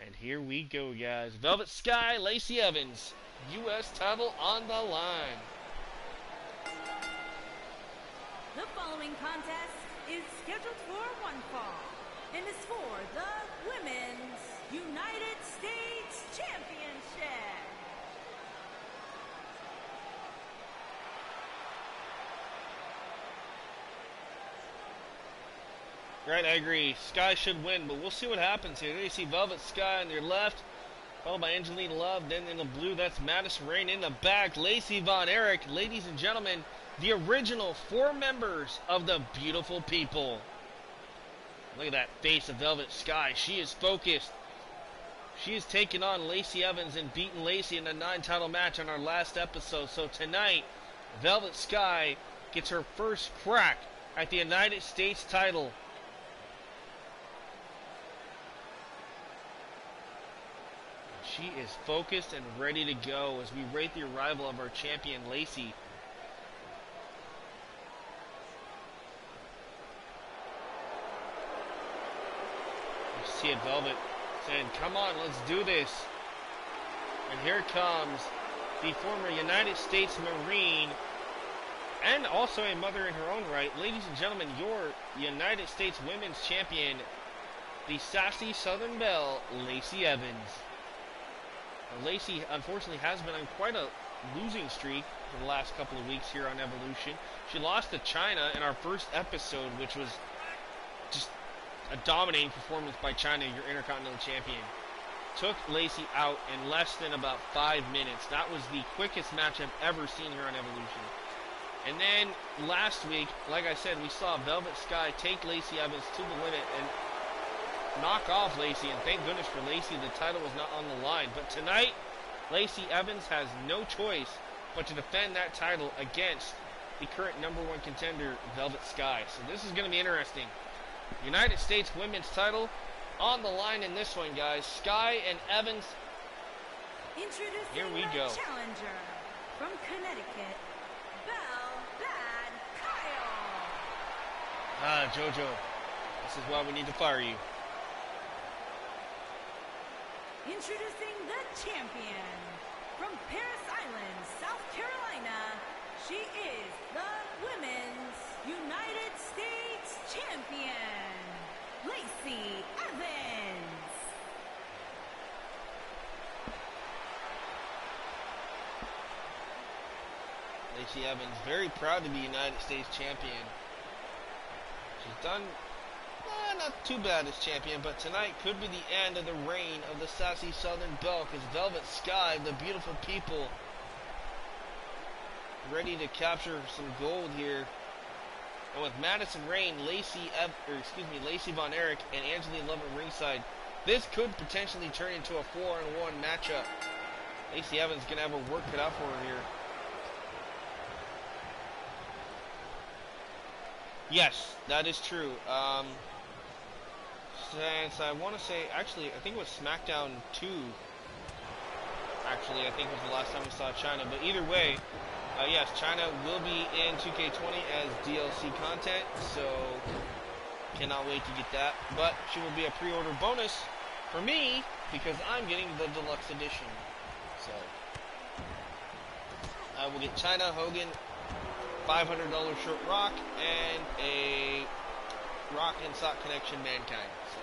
And here we go, guys. Velvet Sky, Lacey Evans, U.S. title on the line. The following contest is scheduled for one fall and is for the Women's United States Championship. Right, I agree. Sky should win, but we'll see what happens here. There you see Velvet Sky on your left, followed by Angelina Love. Then in the blue, that's Madison Rayne. In the back, Lacey Von Erich. Ladies and gentlemen, the original 4 members of the beautiful people. Look at that face of Velvet Sky. She is focused. She has taken on Lacey Evans and beaten Lacey in a 9-title match on our last episode. So tonight, Velvet Sky gets her first crack at the United States title. She is focused and ready to go as we rate the arrival of our champion, Lacey. You see it, Velvet saying, come on, let's do this. And here comes the former United States Marine and also a mother in her own right. Ladies and gentlemen, your United States Women's Champion, the sassy Southern Belle, Lacey Evans. Lacey, unfortunately, has been on quite a losing streak for the last couple of weeks here on Evolution. She lost to China in our first episode, which was just a dominating performance by China, your Intercontinental Champion. Took Lacey out in less than about 5 minutes. That was the quickest match I've ever seen here on Evolution. And then last week, like I said, we saw Velvet Sky take Lacey Evans to the limit and knock off Lacey, and thank goodness for Lacey, the title was not on the line. But tonight, Lacey Evans has no choice but to defend that title against the current #1 contender, Velvet Sky. So this is going to be interesting. United States Women's title on the line in this one, guys. Sky and Evans. Introducing here we the go. Challenger from Connecticut, Belle Bad Kyle. Ah, JoJo, this is why we need to fire you. Introducing the champion from Paris Island, South Carolina, she is the Women's United States Champion, Lacey Evans. Lacey Evans, very proud to be United States champion. She's done not too bad as champion, but tonight could be the end of the reign of the sassy Southern Belle, because Velvet Sky, the beautiful people, ready to capture some gold here. And with Madison Rain, Lacey Von Erich, and Angeline Love at ringside, this could potentially turn into a 4-on-1 matchup. Lacey Evans gonna have her work cut out for her here. Yes, that is true. Since I want to say, actually, I think it was SmackDown 2. Actually, I think it was the last time we saw China. But either way, yes, China will be in 2K20 as DLC content. So, cannot wait to get that. But she will be a pre-order bonus for me because I'm getting the deluxe edition. So, I will get China, Hogan, $500 shirt Rock, and a Rock and Sock Connection Mankind. So.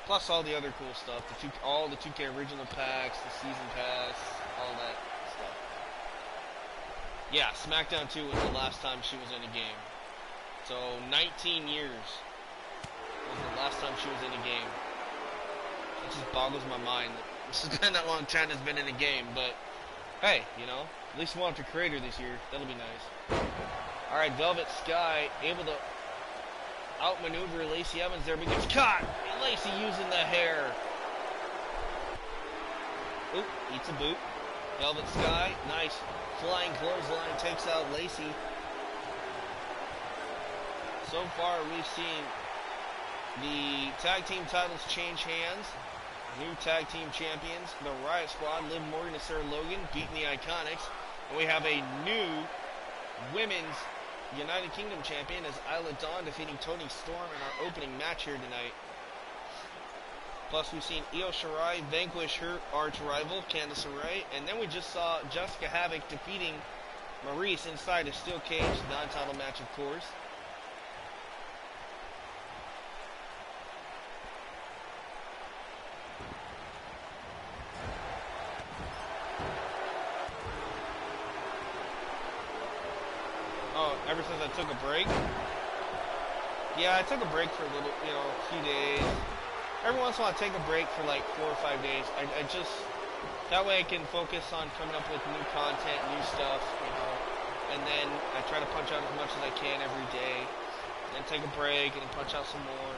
Plus all the other cool stuff, all the 2K original packs, the season pass, all that stuff. Yeah, SmackDown 2 was the last time she was in a game. So 19 years was the last time she was in a game. It just boggles my mind that this has been that long China's been in a game, but hey, you know, at least we'll have to create her this year. That'll be nice. Alright, Velvet Sky able to outmaneuver Lacey Evans there, but gets caught. And Lacey using the hair. Oop, eats a boot. Velvet Sky, nice flying clothesline, takes out Lacey. So far, we've seen the tag team titles change hands. New tag team champions, the Riot Squad, Liv Morgan and Sarah Logan, beating the Iconics. And we have a new women's United Kingdom champion as Isla Dawn defeating Toni Storm in our opening match here tonight. Plus, we've seen Io Shirai vanquish her arch rival, Candice LeRae. And then we just saw Jessica Havoc defeating Maurice inside a steel cage non-title match, of course. Ever since I took a break. Yeah, I took a break for a little, a few days. Every once in a while I take a break for like 4 or 5 days. I just, that way I can focus on coming up with new content, new stuff, and then I try to punch out as much as I can every day, then take a break and then punch out some more,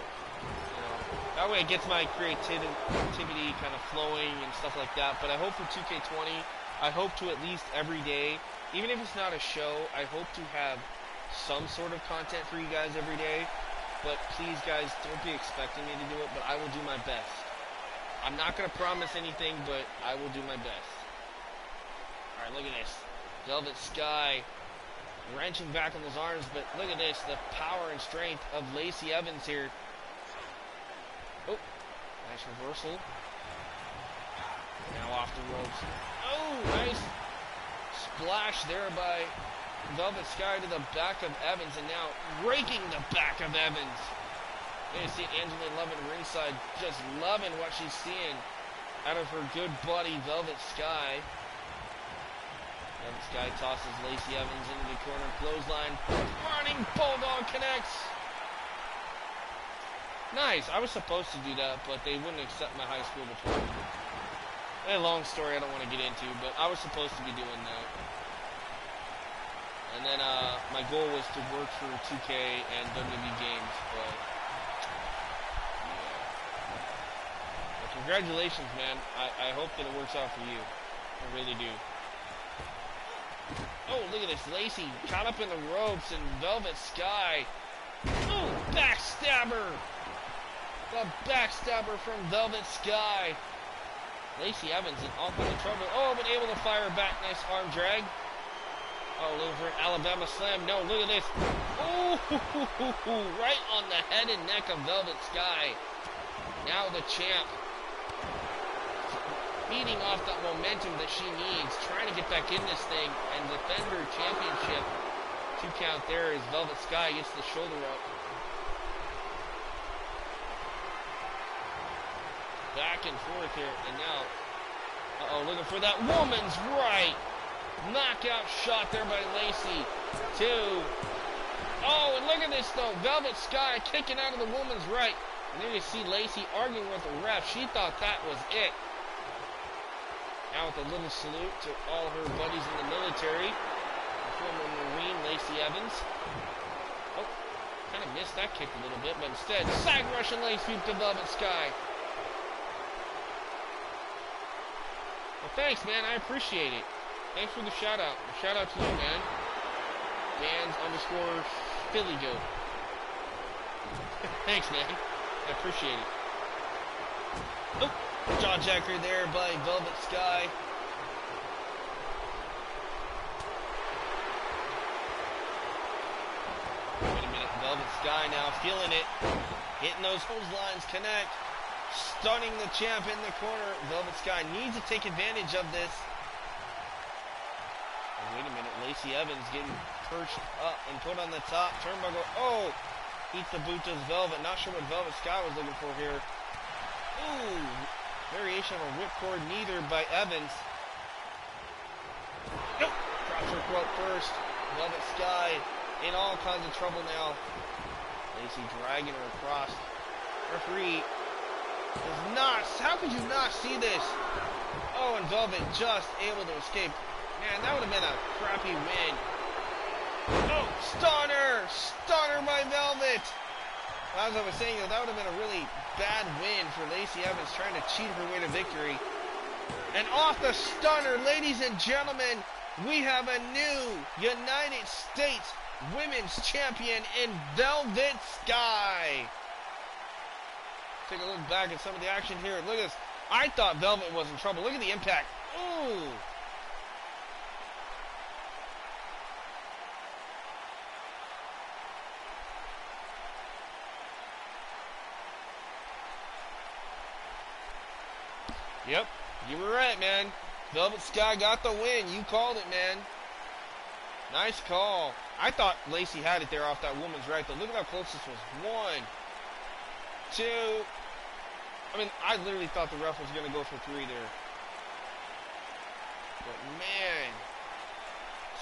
That way it gets my creativity kind of flowing and stuff like that. But I hope for 2K20, I hope to at least every day, even if it's not a show, I hope to have some sort of content for you guys every day. But please, guys, don't be expecting me to do it, but I will do my best. I'm not going to promise anything, but I will do my best. Alright, look at this. Velvet Sky wrenching back on those arms, but look at this. The power and strength of Lacey Evans here. Oh, nice reversal. Now off the ropes. Oh, nice splash there by Velvet Sky to the back of Evans, and now raking the back of Evans. You see Angeline Love at ringside, just loving what she's seeing out of her good buddy Velvet Sky. Velvet Sky tosses Lacey Evans into the corner, clothesline. Running Bulldog connects. Nice. I was supposed to do that, but they wouldn't accept my high school diploma. A long story I don't want to get into, but I was supposed to be doing that. And then my goal was to work for 2K and WWE games, but yeah. But congratulations, man. I hope that it works out for you. I really do. Oh, look at this. Lacey caught up in the ropes and Velvet Sky. Oh, backstabber. The backstabber from Velvet Sky. Lacey Evans in all kinds of trouble. Oh, but able to fire back. Nice arm drag. Oh, looking for an Alabama slam. No, look at this. Oh, right on the head and neck of Velvet Sky. Now the champ. feeding off that momentum that she needs, trying to get back in this thing and defend her championship. 2 count there as Velvet Sky gets the shoulder up. Back and forth here, and now, looking for that woman's right. Knockout shot there by Lacey. 2. Oh, and look at this though. Velvet Sky kicking out of the woman's right. And then you see Lacey arguing with the ref. She thought that was it. Now with a little salute to all her buddies in the military. Former Marine Lacey Evans. Oh, kind of missed that kick a little bit, but instead, side rush and leg sweep to Velvet Sky. Well, thanks, man. I appreciate it. Thanks for the shout-out. Shout-out to you, man. Dans_PhillyGo. Thanks, man. I appreciate it. Oh, jaw jacker there by Velvet Sky. Wait a minute. Velvet Sky now feeling it. Hitting those clotheslines, connect. Stunning the champ in the corner. Velvet Sky needs to take advantage of this. Oh, wait a minute. Lacey Evans getting perched up and put on the top. Turnbuckle. Oh! Eats the boot to Velvet. Not sure what Velvet Sky was looking for here. Ooh! Variation of a whipcord neither by Evans. Nope! Drops her quote first. Velvet Sky in all kinds of trouble now. Lacey dragging her across. Referee does not. How could you not see this? Oh, and Velvet just able to escape. Man, that would have been a crappy win. Oh, stunner! Stunner by Velvet! As I was saying, that would have been a really bad win for Lacey Evans trying to cheat her way to victory. And off the stunner, ladies and gentlemen, we have a new United States Women's Champion in Velvet Sky. Take a look back at some of the action here. Look at this. I thought Velvet was in trouble. Look at the impact. Ooh. Yep, you were right, man. Velvet Sky got the win. You called it, man. Nice call. I thought Lacey had it there off that woman's right, though. Look at how close this was. 1, 2. I mean, I literally thought the ref was going to go for 3 there. But, man,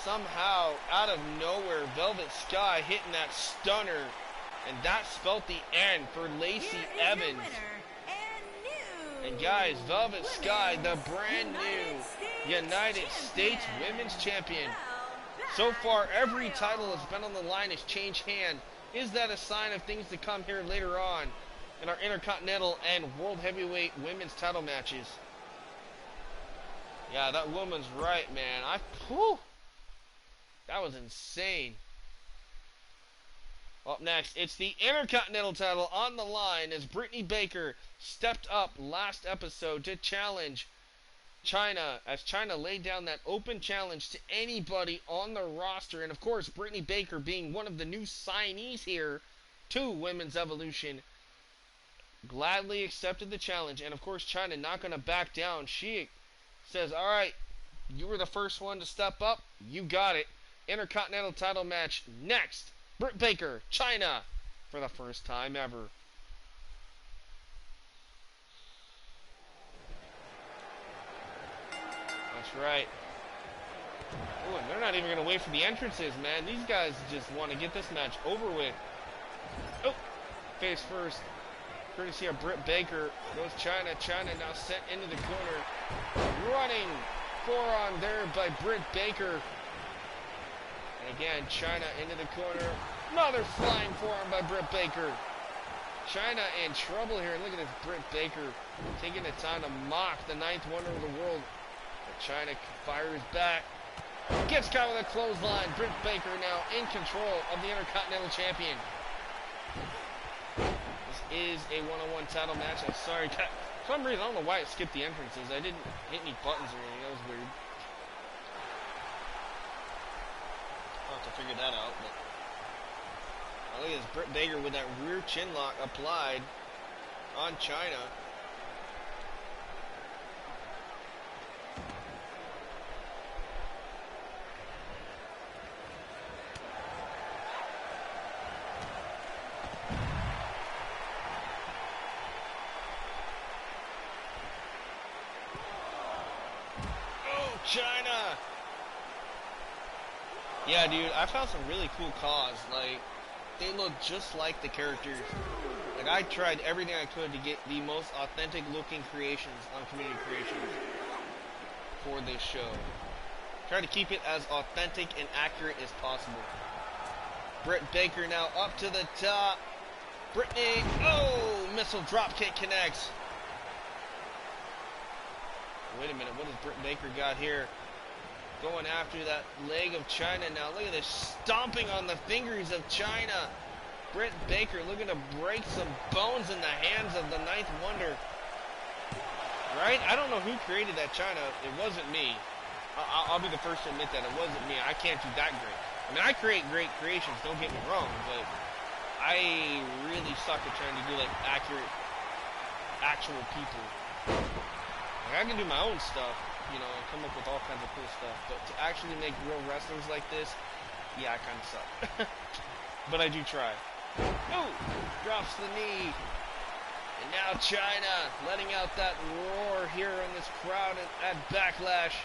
somehow, out of nowhere, Velvet Sky hitting that stunner. And that spelled the end for Lacey Evans. And guys, Velvet Sky, the brand new United States Women's Champion. So far, every title that's been on the line has changed hand. Is that a sign of things to come here later on in our Intercontinental and World Heavyweight Women's title matches? Yeah, that woman's right, man. That was insane. Up next, it's the Intercontinental title on the line as Brittany Baker stepped up last episode to challenge China, as China laid down that open challenge to anybody on the roster. And of course, Brittany Baker being one of the new signees here to Women's Evolution, gladly accepted the challenge. And of course, China not going to back down. She says, all right, you were the first one to step up. You got it. Intercontinental title match next. Britt Baker, China, for the first time ever. That's right. Oh, and they're not even going to wait for the entrances, man. These guys just want to get this match over with. Oh, face first. Courtesy of Britt Baker. Goes China. China now sent into the corner. Running forearm there by Britt Baker. And again, China into the corner. Another flying forearm by Britt Baker. China in trouble here. Look at this Britt Baker taking the time to mock the 9th wonder of the world. But China fires back. Gets caught with a clothesline. Britt Baker now in control of the Intercontinental Champion. This is a one-on-one title match. I'm sorry. For some reason, I don't know why it skipped the entrances. I didn't hit any buttons or anything. That was weird. I'll have to figure that out. But look at this Britt Baker with that rear chin lock applied on China. China. Yeah, dude, I found some really cool cars. Like, they look just like the characters. Like, I tried everything I could to get the most authentic looking creations on Community Creations for this show. Try to keep it as authentic and accurate as possible. Britt Baker now up to the top. Brittany, oh, missile dropkick connects. Wait a minute, what has Britt Baker got here? Going after that leg of China now. Look at this, stomping on the fingers of China. Britt Baker looking to break some bones in the hands of the Ninth Wonder. Right? I don't know who created that China. It wasn't me. I'll be the first to admit that it wasn't me. I can't do that great. I mean, I create great creations, don't get me wrong, but I really suck at trying to do, like, accurate, actual people. Like, I can do my own stuff, you know, and come up with all kinds of cool stuff, but to actually make real wrestlers like this, yeah, I kind of suck. But I do try. Oh! Drops the knee. And now China letting out that roar here in this crowd at Backlash.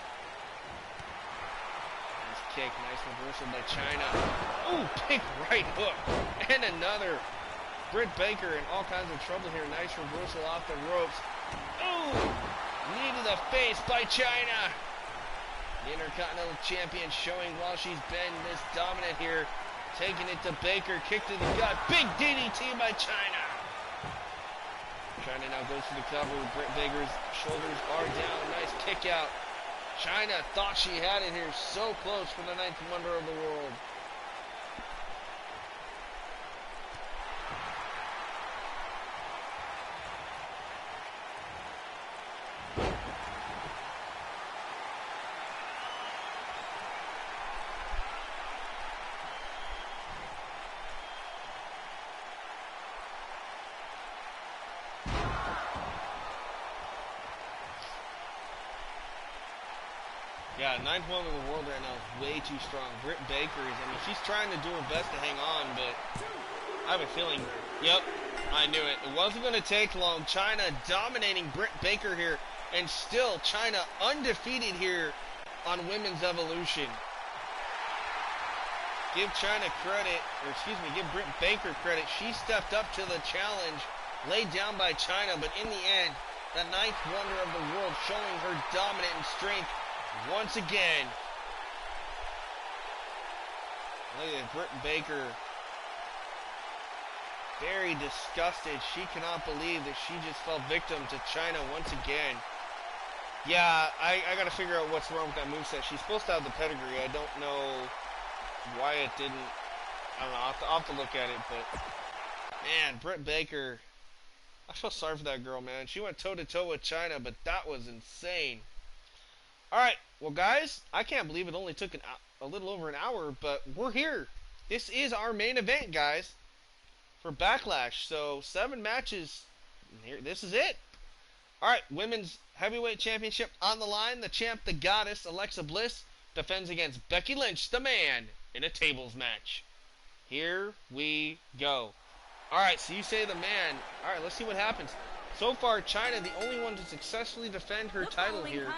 Nice kick, nice reversal by China. Ooh, big right hook. And another. Britt Baker in all kinds of trouble here. Nice reversal off the ropes. Ooh! Knee to the face by China. The Intercontinental Champion showing while she's been this dominant here. Taking it to Baker. Kick to the gut. Big DDT by China. China now goes for the cover. Britt Baker's shoulders are down. Nice kick out. China thought she had it here. So close for the Ninth Wonder of the world. Yeah, Ninth Woman in the world right now is way too strong. Britt Baker is, I mean, she's trying to do her best to hang on, but I have a feeling, yep, I knew it. It wasn't going to take long. China dominating Britt Baker here, and still China undefeated here on Women's Evolution. Give China credit, or excuse me, give Britt Baker credit. She stepped up to the challenge, laid down by China, but in the end, the Ninth Wonder of the world showing her dominant and strength once again. Look at Britt Baker. Very disgusted. She cannot believe that she just fell victim to China once again. Yeah, I gotta figure out what's wrong with that moveset. She's supposed to have the pedigree. I don't know why it didn't. I don't know. I'll have to look at it, but man, Britt Baker, I feel sorry for that girl, man. She went toe-to-toe with China, but that was insane. Alright, well guys, I can't believe it only took a little over an hour, but we're here. This is our main event, guys, for Backlash. So, 7 matches. Here, this is it. Alright, Women's Heavyweight Championship on the line. The champ, the goddess, Alexa Bliss, defends against Becky Lynch, the man, in a tables match. Here we go. Alright, so you say the man. Alright, let's see what happens. So far, China, the only one to successfully defend her title here.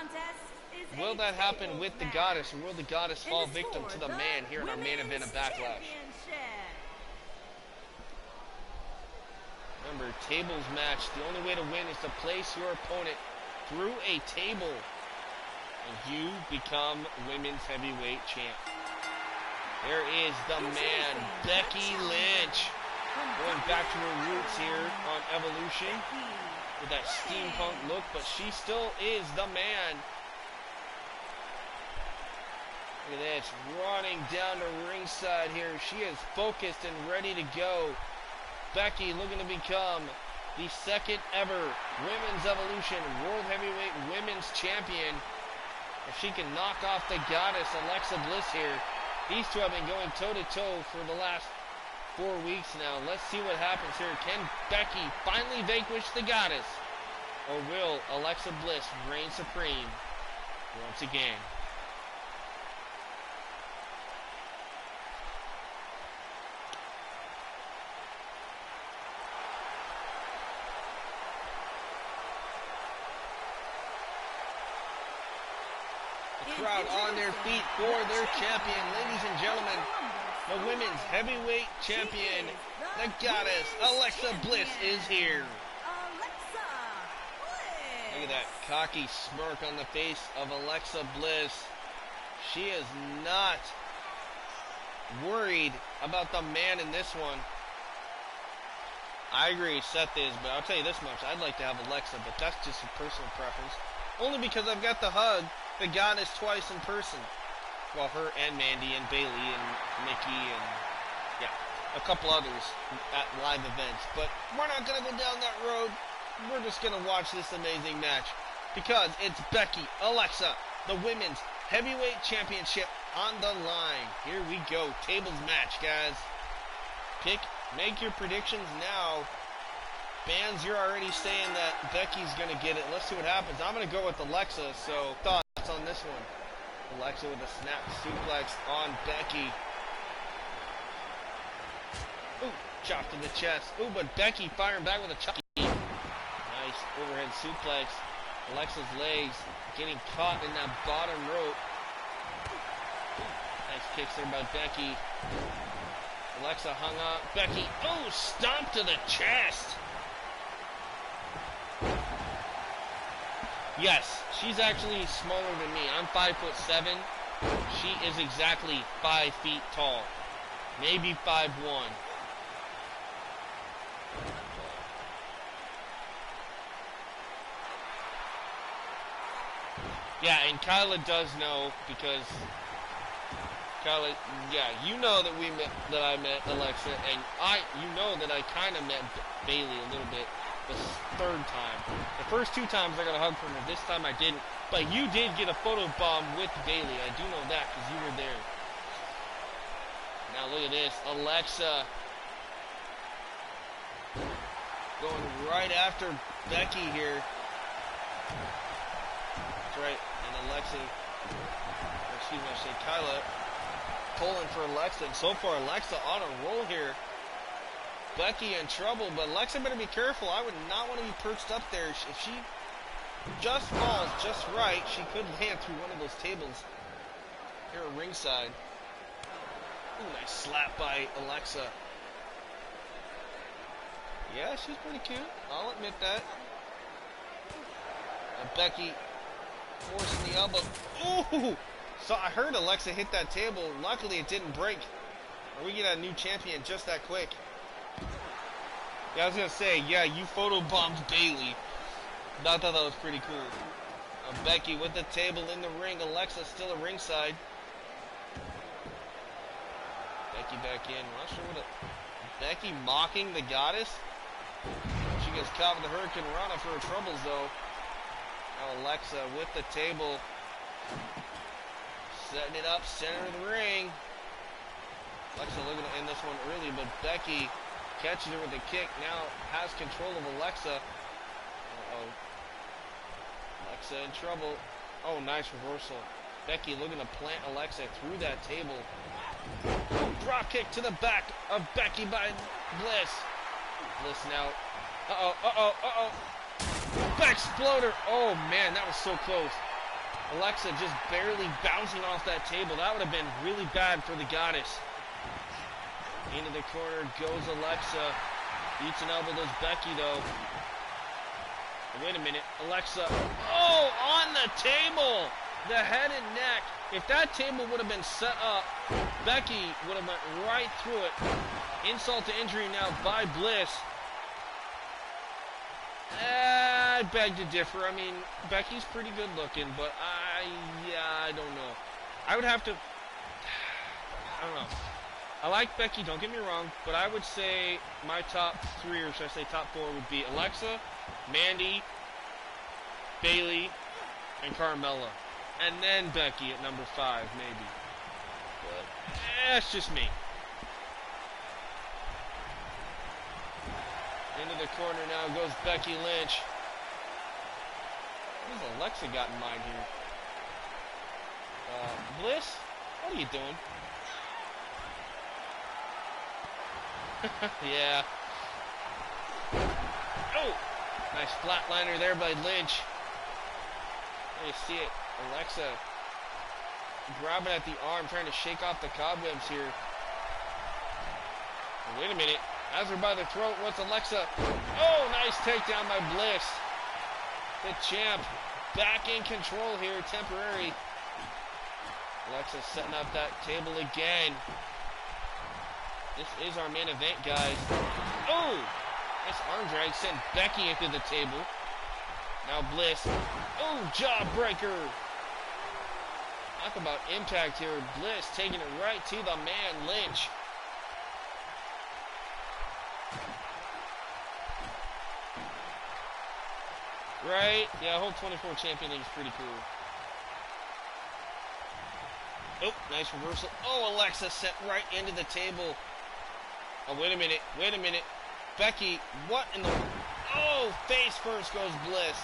Will that happen with the goddess, or will the goddess fall victim to the man here in our main event of Backlash? Remember, tables match. The only way to win is to place your opponent through a table, and you become Women's Heavyweight Champ. There is the man, Becky Lynch, going back to her roots here on Evolution with that steampunk look, but she still is the man. Look at this, running down to ringside here. She is focused and ready to go. Becky looking to become the second ever Women's Evolution World Heavyweight Women's Champion. If she can knock off the goddess Alexa Bliss here. These two have been going toe-to-toe for the last 4 weeks now. Let's see what happens here. Can Becky finally vanquish the goddess? Or will Alexa Bliss reign supreme once again? crowd on their feet for their champion. Ladies and gentlemen, the women's heavyweight champion, the goddess, Alexa Bliss, is here. Alexa Bliss. Look at that cocky smirk on the face of Alexa Bliss. She is not worried about the man in this one. I agree, Seth is, but I'll tell you this much. I'd like to have Alexa, but that's just a personal preference. Only because I've got to hug the goddess twice in person. Well, her and Mandy and Bailey and Nikki and, yeah, a couple others at live events. But we're not going to go down that road. We're just going to watch this amazing match. Because it's Becky, Alexa, the women's heavyweight championship on the line. Here we go. Tables match, guys. Make your predictions now. Bands, you're already saying that Becky's going to get it. Let's see what happens. I'm going to go with Alexa, so thoughts on this one? Alexa with a snap suplex on Becky. Ooh, chop to the chest. Ooh, but Becky firing back with a chop. Nice overhead suplex. Alexa's legs getting caught in that bottom rope. Nice kicks there by Becky. Alexa hung up. Becky, oh, stomp to the chest. Yes, she's actually smaller than me. I'm 5'7". She is exactly 5 feet tall. Maybe 5'1". Yeah, and Kyla does know because Kyla, yeah, you know that I met Alexa, and you know that I kind of met Bailey a little bit the third time. The first 2 times I got a hug from her. This time I didn't. But you did get a photo bomb with Bailey. I do know that because you were there. Now look at this. Alexa going right after Becky here. That's right. And Alexa, excuse me, I say Kyla, pulling for Alexa. And so far, Alexa on a roll here. Becky in trouble, but Alexa better be careful. I would not want to be perched up there. If she just falls just right, she could land through one of those tables here at ringside. Ooh, nice slap by Alexa. Yeah, she's pretty cute. I'll admit that. And Becky forcing the elbow. Ooh! So I heard Alexa hit that table. Luckily, it didn't break. Or we get a new champion just that quick. Yeah, I was going to say, yeah, you photobombed Bailey. I thought that was pretty cool. Becky with the table in the ring. Alexa still at ringside. Becky back in. Not sure what Becky mocking the goddess. She gets caught with the Hurricane Rana for her troubles, though. Now Alexa with the table. Setting it up, center of the ring. Alexa looking to end this one early, but Becky catches her with a kick. Now has control of Alexa. Uh-oh. Alexa in trouble. Oh, nice reversal. Becky looking to plant Alexa through that table. Drop kick to the back of Becky by Bliss. Bliss now. Uh-oh. Backsploder. Oh, man, that was so close. Alexa just barely bouncing off that table. That would have been really bad for the goddess. Into the corner goes Alexa. Eats an elbow, does Becky, though. Wait a minute. Alexa. Oh, on the table. The head and neck. If that table would have been set up, Becky would have went right through it. Insult to injury now by Bliss. I beg to differ. I mean, Becky's pretty good looking, but I don't know. I would have to, I don't know. I like Becky, don't get me wrong, but I would say my top 3, or should I say top 4, would be Alexa, Mandy, Bailey, and Carmella. And then Becky at number 5, maybe. But that's just me. Into the corner now goes Becky Lynch. What has Alexa got in mind here? Bliss? What are you doing? Yeah. Oh! Nice flatliner there by Lynch. There you see it. Alexa grabbing at the arm, trying to shake off the cobwebs here. Wait a minute. Has her by the throat. What's Alexa? Oh, nice takedown by Bliss. The champ back in control here, temporary. Alexa setting up that table again. This is our main event, guys. Oh! Nice arm drag. Sent Becky into the table. Now Bliss. Oh, jawbreaker. Talk about impact here. Bliss taking it right to the man, Lynch. Right? Yeah, whole 24 champion league is pretty cool. Oh, nice reversal. Oh, Alexa set right into the table. Oh, wait a minute. Wait a minute. Becky, what in the... Oh, face first goes Bliss.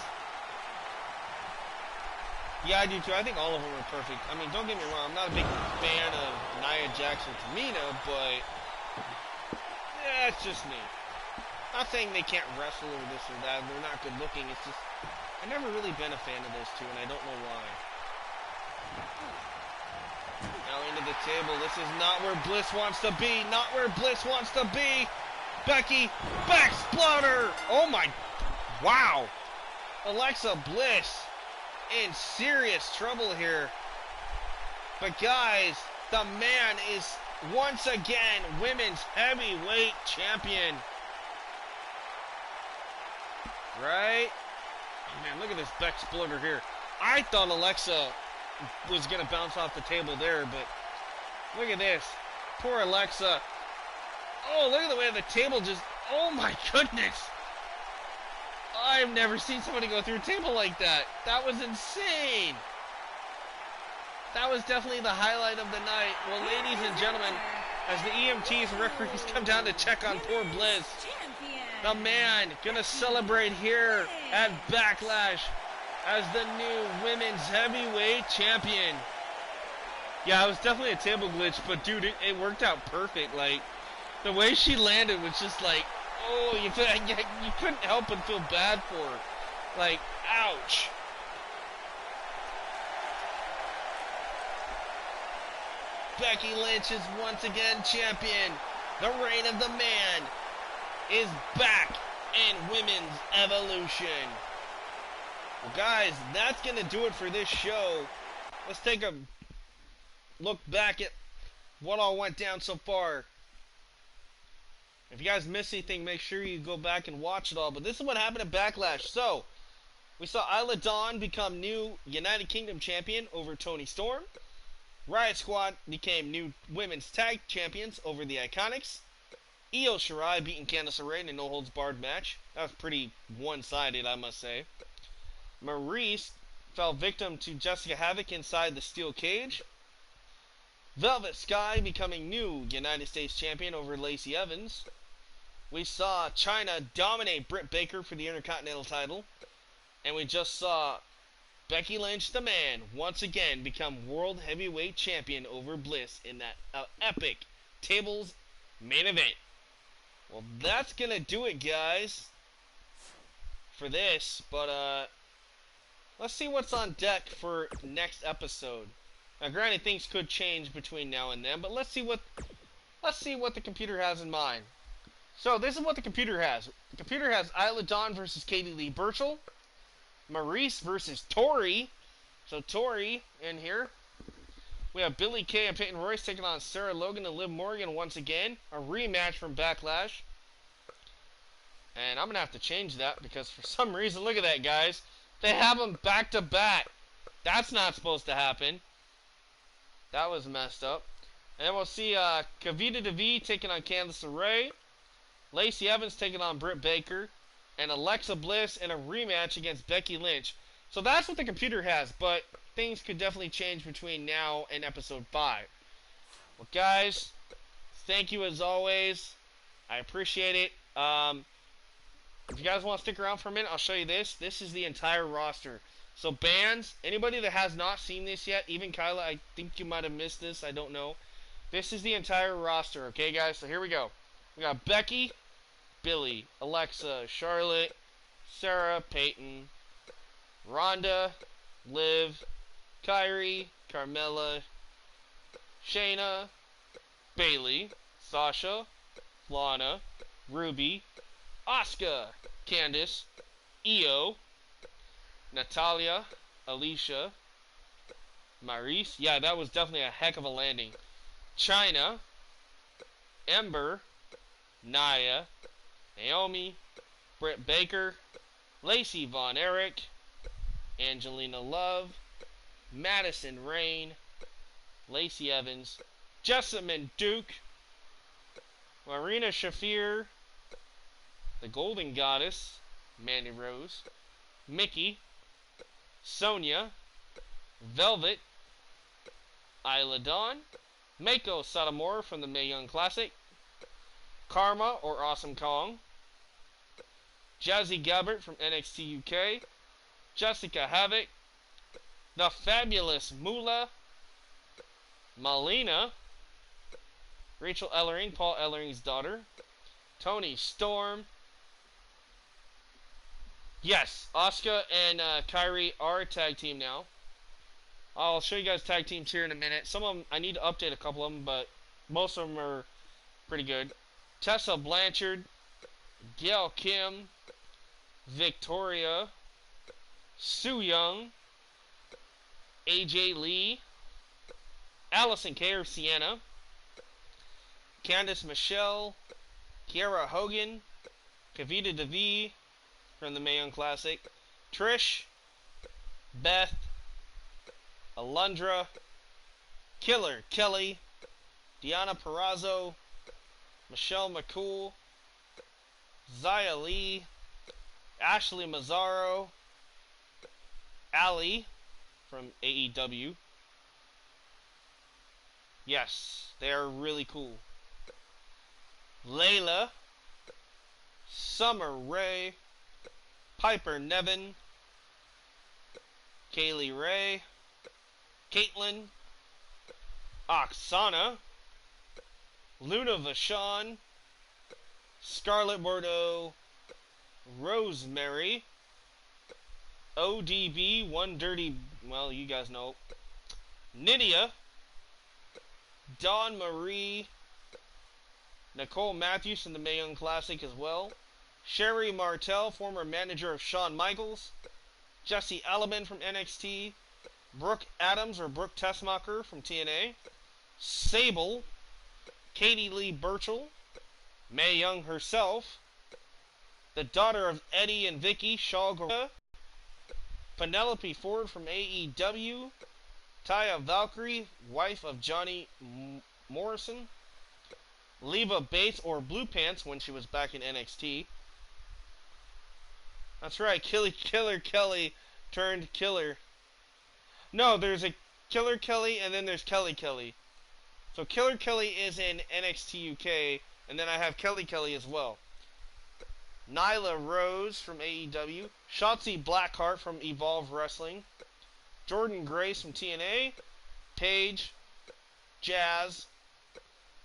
Yeah, I do too. I think all of them are perfect. I mean, don't get me wrong. I'm not a big fan of Nia Jax or Tamina, but... Yeah, it's just me. Not saying they can't wrestle or this or that. They're not good looking. It's just... I've never really been a fan of those two, and I don't know why. Now into the table. This is not where Bliss wants to be. Not where Bliss wants to be. Becky, back splatter. Oh my, wow. Alexa Bliss in serious trouble here. But guys, the man is once again women's heavyweight champion. Right? Oh man, look at this back splitter here. I thought Alexa was going to bounce off the table there, but look at this. Poor Alexa. Oh, look at the way the table just... Oh, my goodness. I've never seen somebody go through a table like that. That was insane. That was definitely the highlight of the night. Well, ladies and gentlemen, as the EMTs and referees come down to check on poor Bliss, the man going to celebrate here at Backlash as the new women's heavyweight champion. Yeah, it was definitely a table glitch, but dude, it worked out perfect. Like, the way she landed was just like, oh, you couldn't help but feel bad for her. Like, ouch. Becky Lynch is once again champion. The reign of the man is back in Women's Evolution. Well, guys, that's going to do it for this show. Let's take a look back at what all went down so far. If you guys missed anything, make sure you go back and watch it all. But this is what happened at Backlash. So, we saw Isla Dawn become new United Kingdom champion over Toni Storm. Riot Squad became new women's tag champions over the Iconics. Io Shirai beating Candice LeRae in a no-holds-barred match. That was pretty one-sided, I must say. Maurice fell victim to Jessica Havoc inside the steel cage. Velvet Sky becoming new United States champion over Lacey Evans. We saw Chyna dominate Britt Baker for the Intercontinental title. And we just saw Becky Lynch, the man, once again become World Heavyweight Champion over Bliss in that epic tables main event. Well, that's going to do it, guys, for this. But, let's see what's on deck for next episode. Now, granted, things could change between now and then, but let's see what the computer has in mind. So, this is what the computer has. The computer has Isla Dawn versus Katie Lee Burchill. Maurice versus Tori. So, Tori in here. We have Billie Kay and Peyton Royce taking on Sarah Logan and Liv Morgan once again. A rematch from Backlash. And I'm going to have to change that because for some reason, look at that, guys. They have them back to back. That's not supposed to happen. That was messed up. And then we'll see Kavita DeVee taking on Candice LeRae. Lacey Evans taking on Britt Baker. And Alexa Bliss in a rematch against Becky Lynch. So that's what the computer has, but things could definitely change between now and episode 5. Well, guys, thank you as always. I appreciate it. If you guys want to stick around for a minute, I'll show you this. This is the entire roster. So bands, anybody that has not seen this yet, even Kyla, I think you might have missed this, I don't know. This is the entire roster, okay guys? So here we go. We got Becky, Billie, Alexa, Charlotte, Sarah, Peyton, Ronda, Liv, Kyrie, Carmella, Shayna, Bailey, Sasha, Lana, Ruby, Asuka, Candice, Io, Natalia, Alicia, Maurice. Yeah, that was definitely a heck of a landing. China, Ember, Nia, Naomi, Britt Baker, Lacey Von Erich, Angelina Love, Madison Rain, Lacey Evans, Jessamine Duke, Marina Shafir, the Golden Goddess, Mandy Rose, Mickey, Sonia, Velvet, Isla Dawn, Mako Satomura from the Mae Young Classic, Karma or Awesome Kong, Jazzy Gabbert from NXT UK, Jessica Havoc, the Fabulous Moolah, Melina, Rachel Ellering, Paul Ellering's daughter, Toni Storm. Yes, Asuka and Kairi are a tag team now. I'll show you guys tag teams here in a minute. Some of them, I need to update a couple of them, but most of them are pretty good. Tessa Blanchard, Gail Kim, Victoria, Su Yung, AJ Lee, Allison Kay or Sienna, Candice Michelle, Kiera Hogan, Kavita Devi from the Mae Young Classic, Trish, Beth, Alundra, Killer Kelly, Deonna Purrazzo, Michelle McCool, Xia Li, Ashley Mazzaro, Ali from AEW. Yes, they are really cool. Layla, Summer Rae, Piper Niven, Kaylee Ray, Caitlyn, Oksana, Luna Vachon, Scarlett Bordeaux, Rosemary, ODB, One Dirty, well, you guys know, Nydia, Dawn Marie, Nicole Matthews from the Mae Young Classic as well, Sherry Martel, former manager of Shawn Michaels, Jesse Alabin from NXT, Brooke Adams or Brooke Tessmacher from TNA, Sable, Katie Lee Burchell, Mae Young herself, the daughter of Eddie and Vicky, Shaw Guerrero, Penelope Ford from AEW, Taya Valkyrie, wife of Johnny Morrison, Leva Bates or Blue Pants when she was back in NXT. That's right, Killer Kelly turned killer. No, there's a Killer Kelly and then there's Kelly Kelly. So Killer Kelly is in NXT UK, and then I have Kelly Kelly as well. Nyla Rose from AEW, Shotzi Blackheart from Evolve Wrestling, Jordan Grace from TNA, Paige, Jazz,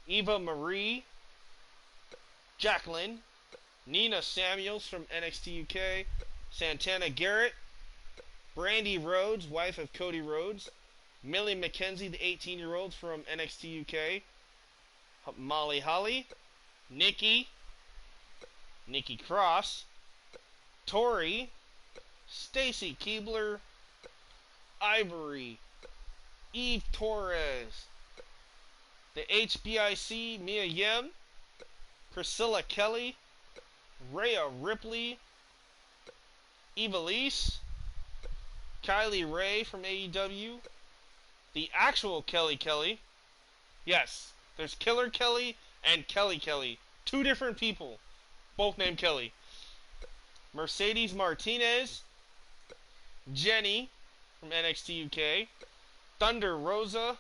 Eva Marie, Jacqueline, Nina Samuels from NXT UK, Santana Garrett, Brandy Rhodes, wife of Cody Rhodes, Millie McKenzie, the 18-year-old from NXT UK, Molly Holly, Nikki Cross, Tori, Stacy Keibler, Ivory, Eve Torres, the HBIC, Mia Yim, Priscilla Kelly, Rhea Ripley, Evilise, Kylie Ray from AEW, the actual Kelly Kelly. Yes, there's Killer Kelly and Kelly Kelly. Two different people, both named Kelly. Mercedes Martinez, Jenny from NXT UK, Thunder Rosa,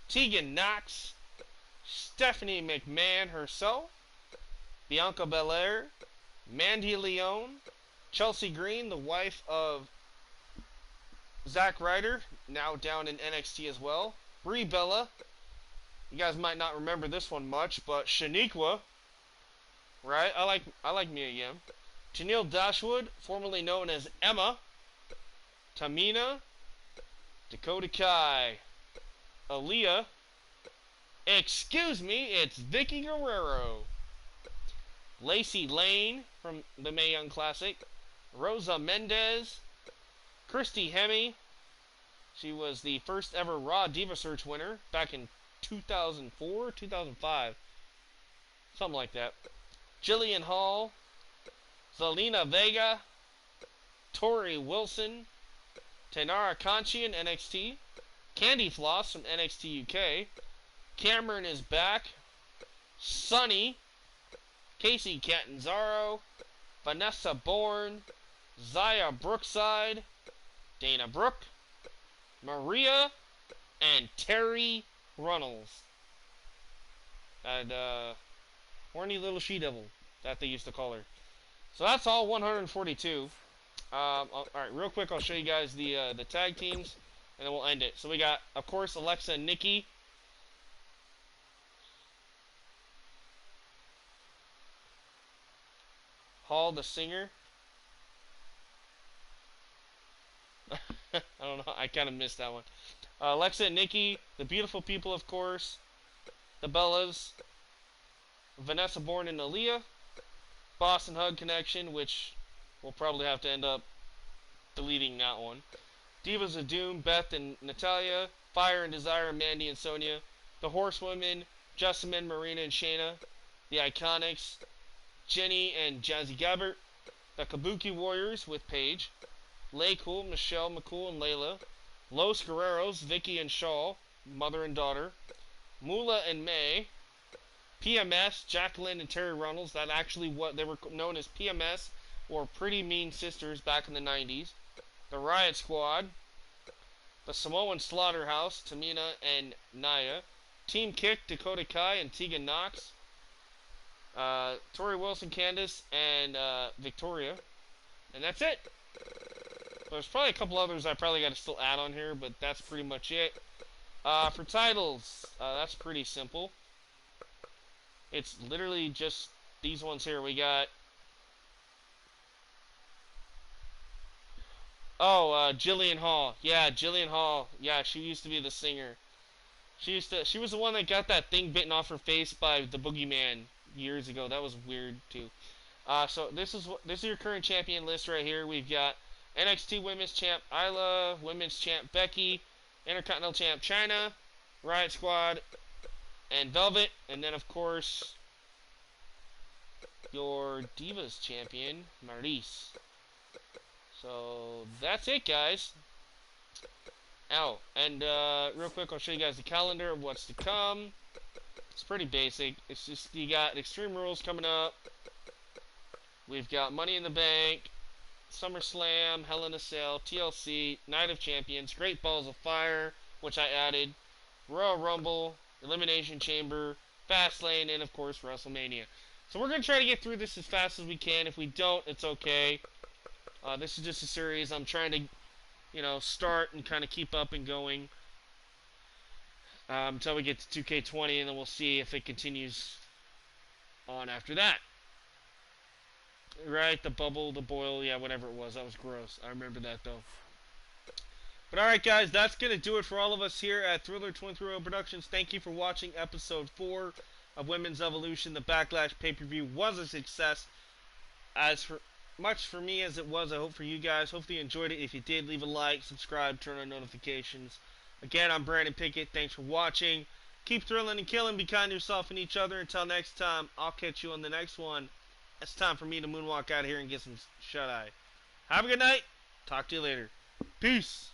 Tegan Knox, Stephanie McMahon herself, Bianca Belair, Mandy Leone, Chelsea Green, the wife of Zack Ryder, now down in NXT as well, Brie Bella, you guys might not remember this one much, but Shaniqua, right? I like Mia Yim. Tennille Dashwood, formerly known as Emma, Tamina, Dakota Kai, Aaliyah. Excuse me, it's Vicky Guerrero. Lacey Lane from the Mae Young Classic. Rosa Mendez. Christy Hemme. She was the first ever Raw Diva Search winner back in 2004, 2005. Something like that. Jillian Hall. Zelina Vega. Tori Wilson. Tainara Conchian, NXT. Candy Floss from NXT UK. Cameron is back. Sunny. Casey Catanzaro. Vanessa Bourne. Zaya Brookside. Dana Brooke. Maria. And Terry Runnels. That horny little she-devil that they used to call her. So that's all 142. Alright, real quick, I'll show you guys the tag teams, and then we'll end it. So we got, of course, Alexa and Nikki. Hall, the singer. I don't know, I kind of missed that one. Alexa and Nikki, the Beautiful People, of course. The Bellas. Vanessa Bourne and Aaliyah. Boston Hug Connection, which we'll probably have to end up deleting that one. Divas of Doom, Beth and Natalia. Fire and Desire, Mandy and Sonia. The Horsewomen, Jessamine, Marina and Shayna. The Iconics, Jenny and Jazzy Gabbert. The Kabuki Warriors with Paige. Lay Cool, Michelle McCool and Layla. Los Guerreros, Vicky and Shaw, mother and daughter. Moolah and May. PMS, Jacqueline and Terry Runnels. That actually what they were known as, PMS, or Pretty Mean Sisters back in the 90s. The Riot Squad. The Samoan Slaughterhouse, Tamina and Naya. Team Kick, Dakota Kai and Tegan Knox. Tori Wilson, Candice, and Victoria. And that's it. There's probably a couple others I probably got to still add on here, but that's pretty much it. For titles, that's pretty simple. It's literally just these ones here. We got... Oh, Jillian Hall. Yeah, Jillian Hall. Yeah, she used to be the singer. She was the one that got that thing bitten off her face by the Boogeyman years ago. That was weird too. So this is your current champion list right here. We've got NXT Women's Champ Isla, Women's Champ Becky, Intercontinental Champ Chyna, Riot Squad, and Velvet, and then of course your Divas Champion Maryse. So that's it, guys. Oh, and real quick, I'll show you guys the calendar of what's to come. It's pretty basic. It's just you got Extreme Rules coming up. We've got Money in the Bank, SummerSlam, Hell in a Cell, TLC, Night of Champions, Great Balls of Fire, which I added, Royal Rumble, Elimination Chamber, Fastlane, and of course WrestleMania. So we're going to try to get through this as fast as we can. If we don't, it's okay. This is just a series I'm trying to, start and kind of keep up and going until we get to 2K20, and then we'll see if it continues on after that. Right, the bubble, the boil, yeah, whatever it was. That was gross. I remember that, though. But alright, guys, that's going to do it for all of us here at Thriller 23 Productions. Thank you for watching episode 4 of Women's Evolution. The Backlash pay-per-view was a success. As for much for me as it was, I hope for you guys. Hopefully you enjoyed it. If you did, leave a like, subscribe, turn on notifications. Again, I'm Brandon Pickett. Thanks for watching. Keep thrilling and killing. Be kind to yourself and each other. Until next time, I'll catch you on the next one. It's time for me to moonwalk out of here and get some shut-eye. Have a good night. Talk to you later. Peace.